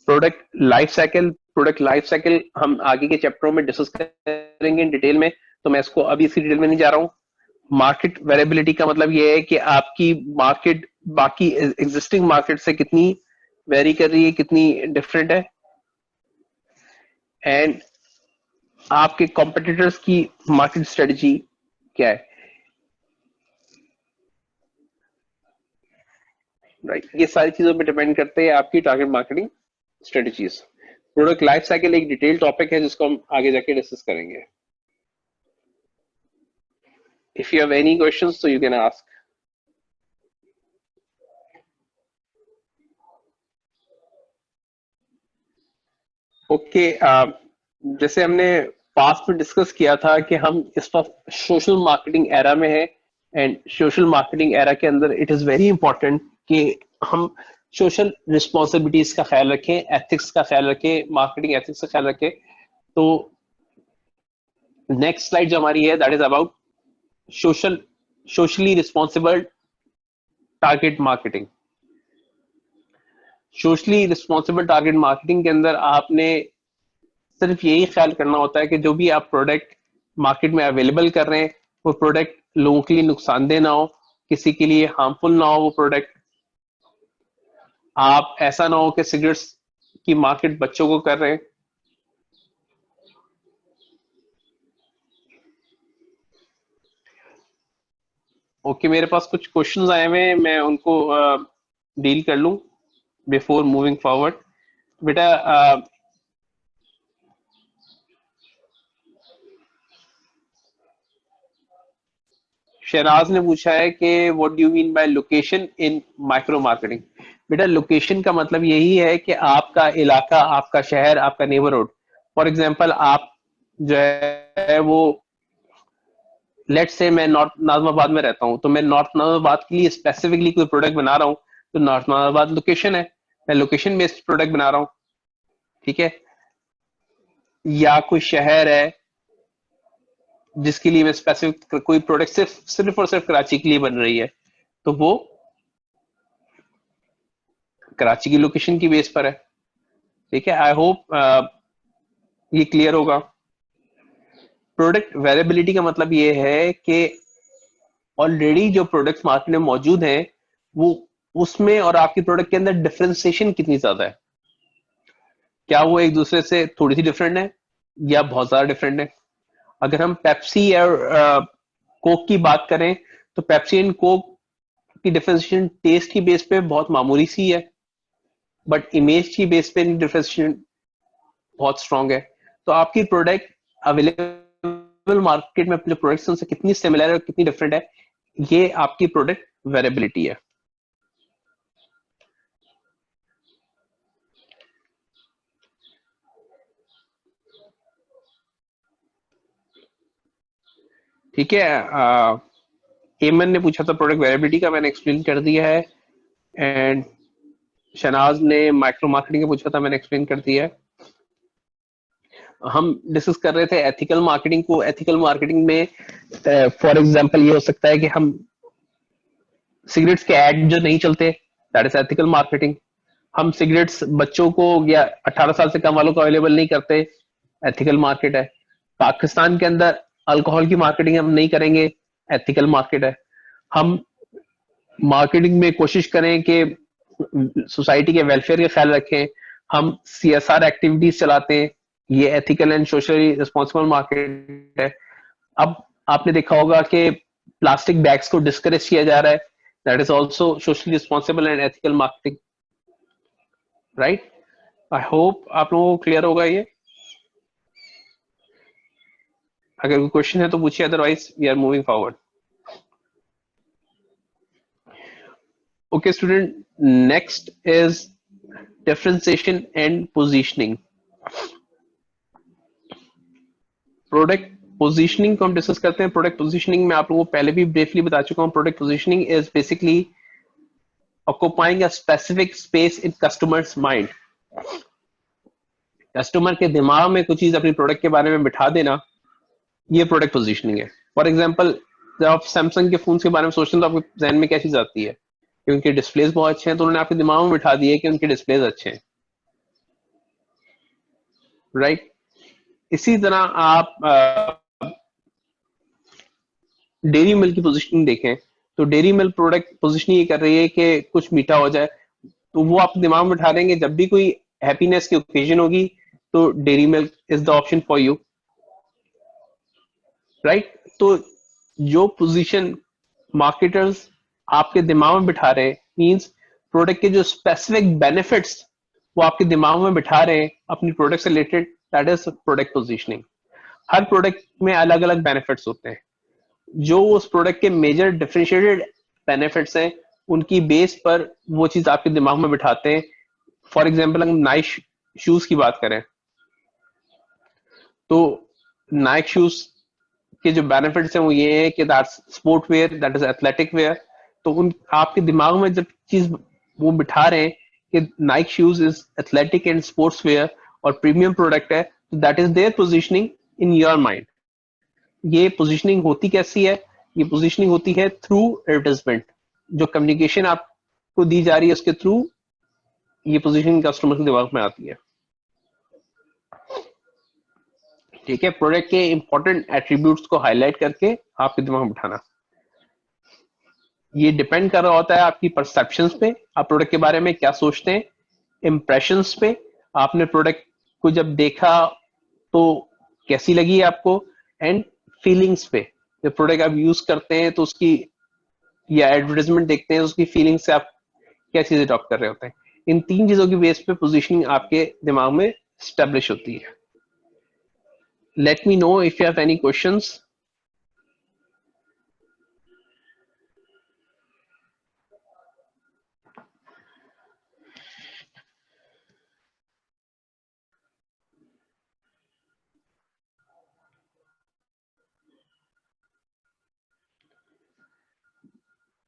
Product life cycle. Product life cycle हम आगे के चैप्टरों में डिस्कस करेंगे डिटेल में, तो मैं इसको अभी इसी डिटेल में नहीं जा रहा हूं। मार्केट वेरिएबिलिटी का मतलब यह है कि आपकी मार्केट बाकी एग्जिस्टिंग मार्केट से कितनी वेरी कर रही है, कितनी डिफरेंट है, एंड आपके कॉम्पिटिटर्स की मार्केट स्ट्रेटजी क्या है। राइट, ये सारी चीजों पे डिपेंड करते हैं आपकी target marketing strategies. Product life cycle एक डिटेल टॉपिक है जिसको हम आगे जाके डिस्कस करेंगे। If you have any questions तो यू कैन आस्क। ओके, जैसे हमने पास्ट में डिस्कस किया था कि हम इस वक्त सोशल मार्केटिंग एरा में है, एंड सोशल मार्केटिंग एरा के अंदर इट इज वेरी इंपॉर्टेंट कि हम सोशल रिस्पॉन्सिबिलिटीज का ख्याल रखें, एथिक्स का ख्याल रखें, मार्केटिंग एथिक्स का ख्याल रखें। तो नेक्स्ट स्लाइड जो हमारी है that is about socially responsible target marketing. Socially responsible target marketing के अंदर आपने सिर्फ यही ख्याल करना होता है कि जो भी आप प्रोडक्ट मार्केट में अवेलेबल कर रहे हैं वो प्रोडक्ट लोगों के लिए नुकसानदेह ना हो, किसी के लिए हार्मफुल ना हो वो प्रोडक्ट। आप ऐसा ना हो कि सिगरेट्स की मार्केट बच्चों को कर रहे हैं। ओके, मेरे पास कुछ क्वेश्चंस आए हुए हैं, मैं उनको डील कर लूं बिफोर मूविंग फॉरवर्ड। बेटा शहनाज ने पूछा है कि what do you mean by location in micro marketing. बेटा लोकेशन का मतलब यही है कि आपका इलाका, आपका शहर, आपका नेबरहुड। फॉर एग्जांपल आप जो है वो लेट्स से मैं नॉर्थ नाजमाबाद में रहता हूं, तो मैं नॉर्थ नाजमाबाद के लिए स्पेसिफिकली कोई प्रोडक्ट बना रहा हूं, तो नॉर्थ नाजमाबाद लोकेशन है, मैं लोकेशन बेस्ड प्रोडक्ट बना रहा हूं। ठीक है, या कोई शहर है जिसके लिए मैं स्पेसिफिक कोई प्रोडक्ट सिर्फ और सिर्फ कराची के लिए बन रही है, तो वो कराची की लोकेशन की बेस पर है। ठीक है, आई होप ये क्लियर होगा। प्रोडक्ट वेरिएबिलिटी का मतलब ये है कि ऑलरेडी जो प्रोडक्ट्स मार्केट में मौजूद हैं वो उसमें और आपकी प्रोडक्ट के अंदर डिफरेंशिएशन कितनी ज्यादा है। क्या वो एक दूसरे से थोड़ी सी डिफरेंट है या बहुत ज्यादा डिफरेंट है। अगर हम पेप्सी और कोक की बात करें तो पेप्सी एंड कोक की डिफरेंशिएशन टेस्ट की बेस पे बहुत मामूली सी है, बट इमेज की बेस पे डिफरेंशिएशन बहुत स्ट्रांग है। तो आपकी प्रोडक्ट अवेलेबल मार्केट में अपने प्रोडक्ट्स उनसे कितनी सिमिलर है और कितनी डिफरेंट है, ये आपकी प्रोडक्ट वेरिएबिलिटी है। ठीक है, एमन ने पूछा था प्रोडक्ट वेरिएबिलिटी का, मैंने एक्सप्लेन कर दिया है। एंड शनाज ने माइक्रो मार्केटिंग का पूछा था, मैंने एक्सप्लेन कर दिया है। हम डिस्कस कर रहे थे एथिकल मार्केटिंग को। एथिकल मार्केटिंग में फॉर एग्जांपल ये हो सकता है कि हम सिगरेट्स के ऐड जो नहीं चलते, दैट इज एथिकल मार्केटिंग। हम सिगरेट्स बच्चों को या 18 साल से कम वालों को अवेलेबल नहीं करते, एथिकल मार्केट है। पाकिस्तान के अंदर अल्कोहल की मार्केटिंग हम नहीं करेंगे, एथिकल मार्केट है। हम मार्केटिंग में कोशिश करें कि सोसाइटी के वेलफेयर का ख्याल रखें, हम सीएसआर एक्टिविटीज चलाते हैं, ये ethical and socially responsible market है। अब आपने देखा होगा कि प्लास्टिक बैग्स को डिस्करेज किया जा रहा है, that is also socially responsible and ethical marketing, right. I hope आप लोगों को क्लियर होगा ये। अगर कोई क्वेश्चन है तो पूछिए, otherwise we are moving forward. Okay student, next is differentiation and positioning. Product positioning को हम डिस्कस करते हैं। प्रोडक्ट पोजीशनिंग में आप लोगों को पहले भी ब्रीफली बता चुका हूं। Product positioning is basically occupying a specific space in customers mind. Customer के दिमाग में कुछ चीज अपनी प्रोडक्ट के बारे में बिठा देना, ये प्रोडक्ट पोजीशनिंग है। फॉर एग्जांपल, जब आप सैमसंग के फोन के बारे में सोचते हैं तो आपके जहन में क्या चीज आती है कि उनके डिस्प्लेज बहुत अच्छे हैं, तो उन्होंने आपके दिमाग में बिठा दिया कि उनके डिस्प्लेज अच्छे हैं, राइट। इसी तरह आप डेयरी मिल्क की पोजीशनिंग देखें तो डेयरी मिल्क प्रोडक्ट पोजीशनिंग ये कर रही है कि कुछ मीठा हो जाए, तो वो आप दिमाग में बिठा देंगे जब भी कोई हैप्पीनेस की ओकेजन होगी तो dairy milk is the option for you, right. तो जो पोजीशन मार्केटर्स आपके दिमाग में बिठा रहे हैं मींस प्रोडक्ट के जो स्पेसिफिक बेनिफिट्स वो आपके दिमाग में बिठा रहे हैं अपनी प्रोडक्ट से related, that is product positioning. Her product में अलग अलग बेनिफिट्स होते हैं, जो उस प्रोडक्ट के मेजर डिफरेंशिएटेड बेनिफिट्स हैं उनकी बेस पर वो चीज आपके दिमाग में बिठाते हैं। फॉर एग्जाम्पल अगर नाइक शूज की बात करें तो नाइक शूज के जो बेनिफिट्स हैं वो ये है कि that sport wear, that is athletic wear. तो उन आपके दिमाग में जब चीज वो बिठा रहे हैं कि Nike shoes is athletic and sports wear और प्रीमियम प्रोडक्ट है, तो that is their positioning in your mind. ये पोजिशनिंग होती कैसी है? ये पोजिशनिंग होती है थ्रू एडवर्टाइजमेंट। जो कम्युनिकेशन आपको दी जा रही है उसके थ्रू ये पोजिशनिंग कस्टमर के दिमाग में आती है। ठीक है, प्रोडक्ट के इंपॉर्टेंट एट्रीब्यूट्स को हाईलाइट करके आपके दिमाग में बिठाना। ये डिपेंड कर रहा होता है आपकी परसेप्शंस पे, आप प्रोडक्ट के बारे में क्या सोचते हैं, इंप्रेशंस पे, आपने प्रोडक्ट को जब देखा तो कैसी लगी आपको, एंड फीलिंग्स पे, जब प्रोडक्ट आप यूज करते हैं तो उसकी या एडवर्टाइजमेंट देखते हैं उसकी फीलिंग से आप क्या चीजें अडॉप्ट कर रहे होते हैं। इन तीन चीजों की बेस पे पोजीशनिंग आपके दिमाग में स्टैब्लिश होती है। Let me know if you have any questions.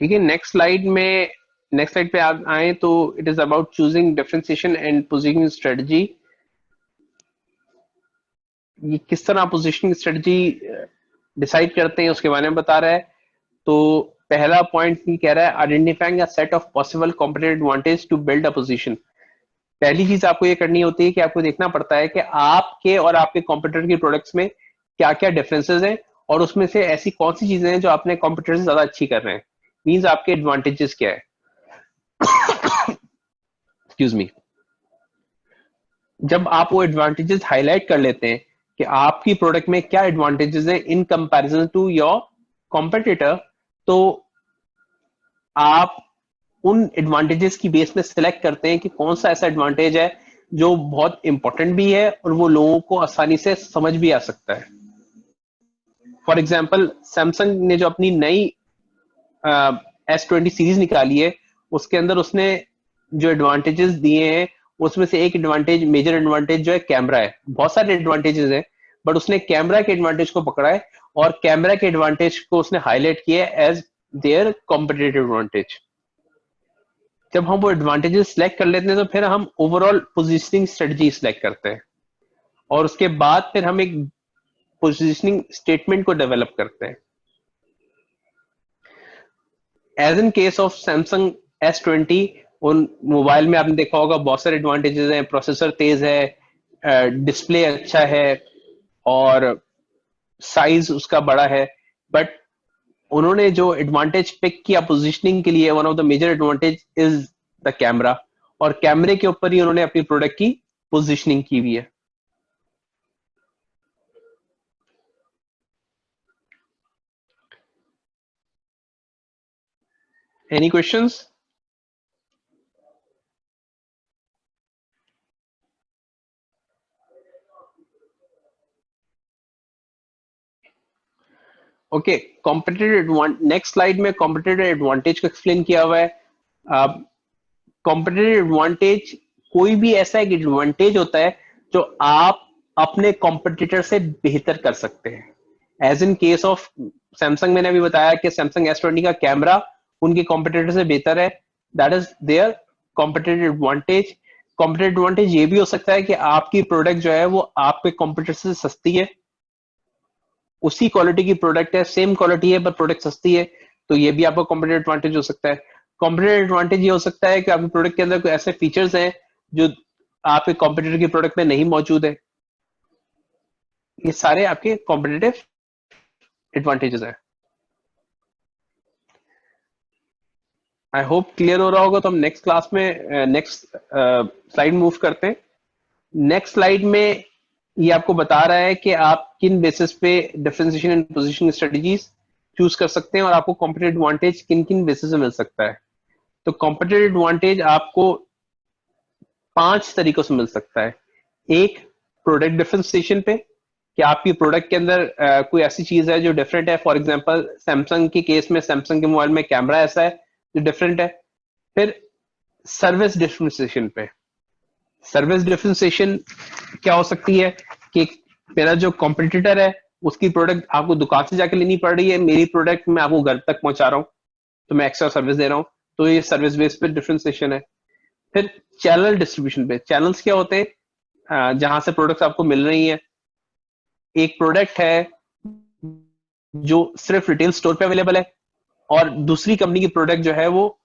ठीक है, नेक्स्ट स्लाइड पे आप आए तो it is about choosing differentiation and positioning strategy. ये किस तरह पोजीशनिंग स्ट्रेटजी डिसाइड करते हैं उसके बारे में बता रहा है। तो पहला पॉइंट ये कह रहा है identifying a set of possible competitive advantage to build a position. पहली चीज आपको ये करनी होती है कि आपको देखना पड़ता है कि आपके और आपके कॉम्पिटिटर के प्रोडक्ट्स में क्या क्या डिफरेंसेस हैं और उसमें से ऐसी कौन सी चीजें हैं जो आपने कॉम्पिटिटर से ज्यादा अच्छी कर रहे हैं। मींस आपके एडवांटेजेस क्या है। Excuse me. जब आप वो एडवांटेजेस हाईलाइट कर लेते हैं कि आपकी प्रोडक्ट में क्या एडवांटेजेस हैं in comparison to your competitor, तो आप उन एडवांटेजेस की बेस में सिलेक्ट करते हैं कि कौन सा ऐसा एडवांटेज है जो बहुत इंपॉर्टेंट भी है और वो लोगों को आसानी से समझ भी आ सकता है। फॉर एग्जाम्पल, सैमसंग ने जो अपनी नई S20 सीरीज निकाली है उसके अंदर उसने जो एडवांटेजेस दिए हैं उसमें से एक एडवांटेज, मेजर एडवांटेज जो है कैमरा है। बहुत सारे एडवांटेजेस हैं बट उसने कैमरा के एडवांटेज को पकड़ा है और कैमरा के एडवांटेज को उसने हाईलाइट किया है एज देयर कॉम्पिटिटिव एडवांटेज। जब हम वो एडवांटेजेस सिलेक्ट कर लेते हैं तो फिर हम ओवरऑल पोजीशनिंग स्ट्रेटजी सिलेक्ट करते हैं और उसके बाद फिर हम एक पोजीशनिंग स्टेटमेंट को डेवलप करते हैं। As in case of Samsung S20, उन मोबाइल में आपने देखा होगा बहुत सारे एडवांटेजेस हैं। प्रोसेसर तेज है, डिस्प्ले अच्छा है और साइज उसका बड़ा है। बट उन्होंने जो एडवांटेज पिक किया पोजीशनिंग के लिए, one of the major advantage is the camera, और कैमरे के ऊपर ही उन्होंने अपनी प्रोडक्ट की पोजीशनिंग की हुई है। Any questions? Okay, competitive next slide में कॉम्पिटिटिव एडवांटेज को एक्सप्लेन किया हुआ है। कॉम्पिटिटिव एडवांटेज कोई भी ऐसा एक एडवांटेज होता है जो आप अपने कॉम्पिटिटर से बेहतर कर सकते हैं। As in case of Samsung, मैंने अभी बताया कि सैमसंग S20 का कैमरा उनके कॉम्पिटिटर से बेहतर है, that is their competitive advantage. Competitive advantage ये भी हो सकता है कि आपकी प्रोडक्ट जो है वो आपके कॉम्पिटिटर से सस्ती है, उसी क्वालिटी की प्रोडक्ट है, सेम क्वालिटी है पर प्रोडक्ट सस्ती है, तो ये भी आपका कॉम्पिटिटिव एडवांटेज हो सकता है। कॉम्पिटिटिव एडवांटेज ये हो सकता है कि आपके प्रोडक्ट के अंदर कोई ऐसे फीचर्स हैं जो आपके कॉम्पिटिटर की प्रोडक्ट में नहीं मौजूद है। ये सारे आपके कॉम्पिटिटिव एडवांटेजेस हैं। आई होप क्लियर हो रहा होगा। तो हम नेक्स्ट क्लास में नेक्स्ट स्लाइड मूव करते हैं। नेक्स्ट स्लाइड में ये आपको बता रहा है कि आप किन बेसिस पे differentiation and positioning strategies choose कर सकते हैं और आपको कॉम्पिटिटिव एडवांटेज किन किन बेसिस पे मिल सकता है। तो कॉम्पिटिटिव एडवांटेज आपको 5 तरीकों से मिल सकता है। एक, प्रोडक्ट डिफरेंशिएशन पे, कि आपकी प्रोडक्ट के अंदर कोई ऐसी चीज है जो डिफरेंट है। फॉर एग्जांपल, सैमसंग के केस में सैमसंग के मोबाइल में कैमरा ऐसा है जो डिफरेंट है। फिर सर्विस डिफरेंशिएशन पे, सर्विस डिफरेंशिएशन क्या हो सकती है कि मेरा जो कॉम्पिटिटर है उसकी प्रोडक्ट आपको दुकान से जाके लेनी पड़ रही है, मेरी प्रोडक्ट मैं आपको घर तक पहुंचा रहा हूँ, तो मैं एक्स्ट्रा सर्विस दे रहा हूँ, तो ये सर्विस बेस पे डिफरेंशिएशन है। फिर चैनल डिस्ट्रीब्यूशन पे, चैनल्स क्या होते हैं जहां से प्रोडक्ट्स आपको मिल रही हैं। एक प्रोडक्ट है जो सिर्फ रिटेल स्टोर पे अवेलेबल है, और दूसरी कंपनी की प्रोडक्ट जो है वो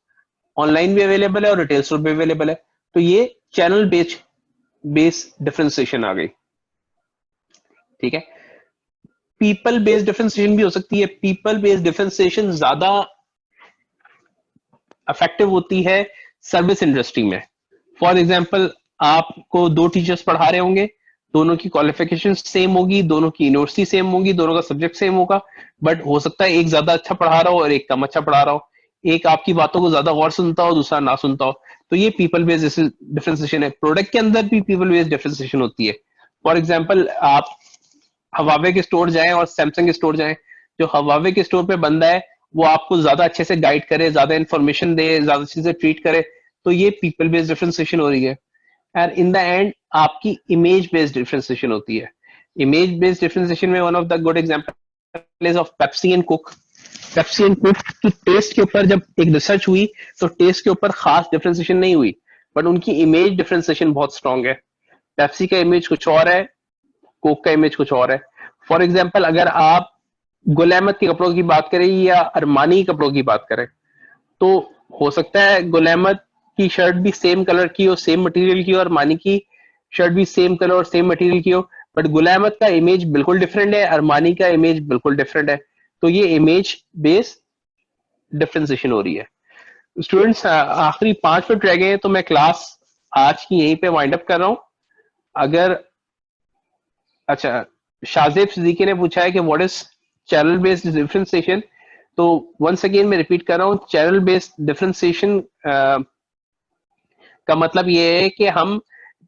ऑनलाइन भी अवेलेबल है और रिटेल स्टोर पे अवेलेबल है। तो ये चैनल बेस डिफरेंशिएशन आ गई। ठीक है, पीपल बेस्ड डिफरेंशिएशन भी हो सकती है। पीपल बेस्ड डिफरेंशिएशन ज्यादा इफेक्टिव होती है सर्विस इंडस्ट्री में। फॉर एग्जाम्पल, आपको दो टीचर्स पढ़ा रहे होंगे, दोनों की क्वालिफिकेशन सेम होगी, दोनों की यूनिवर्सिटी सेम होगी, दोनों का सब्जेक्ट सेम होगा, बट हो सकता है एक ज्यादा अच्छा पढ़ा रहा हो और एक कम अच्छा पढ़ा रहा हो, एक आपकी बातों को ज्यादा गौर सुनता हो, दूसरा ना सुनता हो। तो ये पीपल बेस्ड डिफरेंशिएशन है। प्रोडक्ट के अंदर भी पीपल बेस्ड डिफरेंशिएशन होती है। फॉर एग्जाम्पल, आप हवावे के स्टोर जाएं और सैमसंग के स्टोर जाएं, जो हवावे के स्टोर पे बंदा है वो आपको ज्यादा अच्छे से गाइड करे, ज्यादा इंफॉर्मेशन दे, ज्यादा अच्छे से ट्रीट करे, तो ये पीपल बेस्ड डिफरेंशिएशन हो रही है। एंड इन द एंड आपकी इमेज बेस्ड डिफरेंशिएशन होती है। इमेज बेस्ड डिफरेंशिएशन में one of the good example is of Pepsi and Coke. Pepsi and Coke की टेस्ट के ऊपर जब एक रिसर्च हुई तो टेस्ट के ऊपर खास डिफरेंशिएशन नहीं हुई, बट उनकी इमेज डिफरेंशिएशन बहुत स्ट्रांग है। पेप्सी का इमेज कुछ और है, कोक का इमेज कुछ और है। फॉर एग्जाम्पल, अगर आप गुल अहमद के कपड़ों की बात करें या अरमानी कपड़ों की बात करें, तो हो सकता है गुल अहमद की शर्ट भी सेम कलर की हो, सेम मटेरियल की हो, और अरमानी की शर्ट भी सेम कलर और सेम मटेरियल की हो, बट गुल अहमद का इमेज बिल्कुल डिफरेंट है, अरमानी का इमेज बिल्कुल डिफरेंट है। तो ये इमेज बेस्ड डिफरेंशिएशन हो रही है। स्टूडेंट्स, आखिरी 5 मिनट रह गए हैं, तो मैं क्लास आज की यहीं पे वाइंड अप कर रहा हूं। अगर अच्छा, शाहजेब सिद्दीकी ने पूछा है कि what is channel based differentiation. तो वंस अगेन मैं रिपीट कर रहा हूं, चैनल बेस्ड डिफरेंशिएशन का मतलब ये है कि हम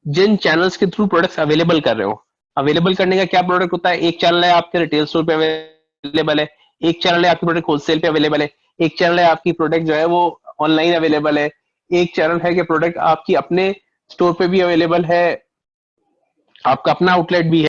जिन चैनल्स के थ्रू प्रोडक्ट्स अवेलेबल कर रहे हो, अवेलेबल करने का क्या प्रोडक्ट होता है। एक चैनल है आपके रिटेल स्टोर पे अवेलेबल है, एक चैनल है आपकी प्रोडक्ट होलसेल पे अवेलेबल है, एक चैनल है आपकी प्रोडक्ट जो है वो ऑनलाइन अवेलेबल है, एक चैनल है कि प्रोडक्ट आपकी अपने स्टोर पे भी अवेलेबल है, आपका अपना आउटलेट भी है।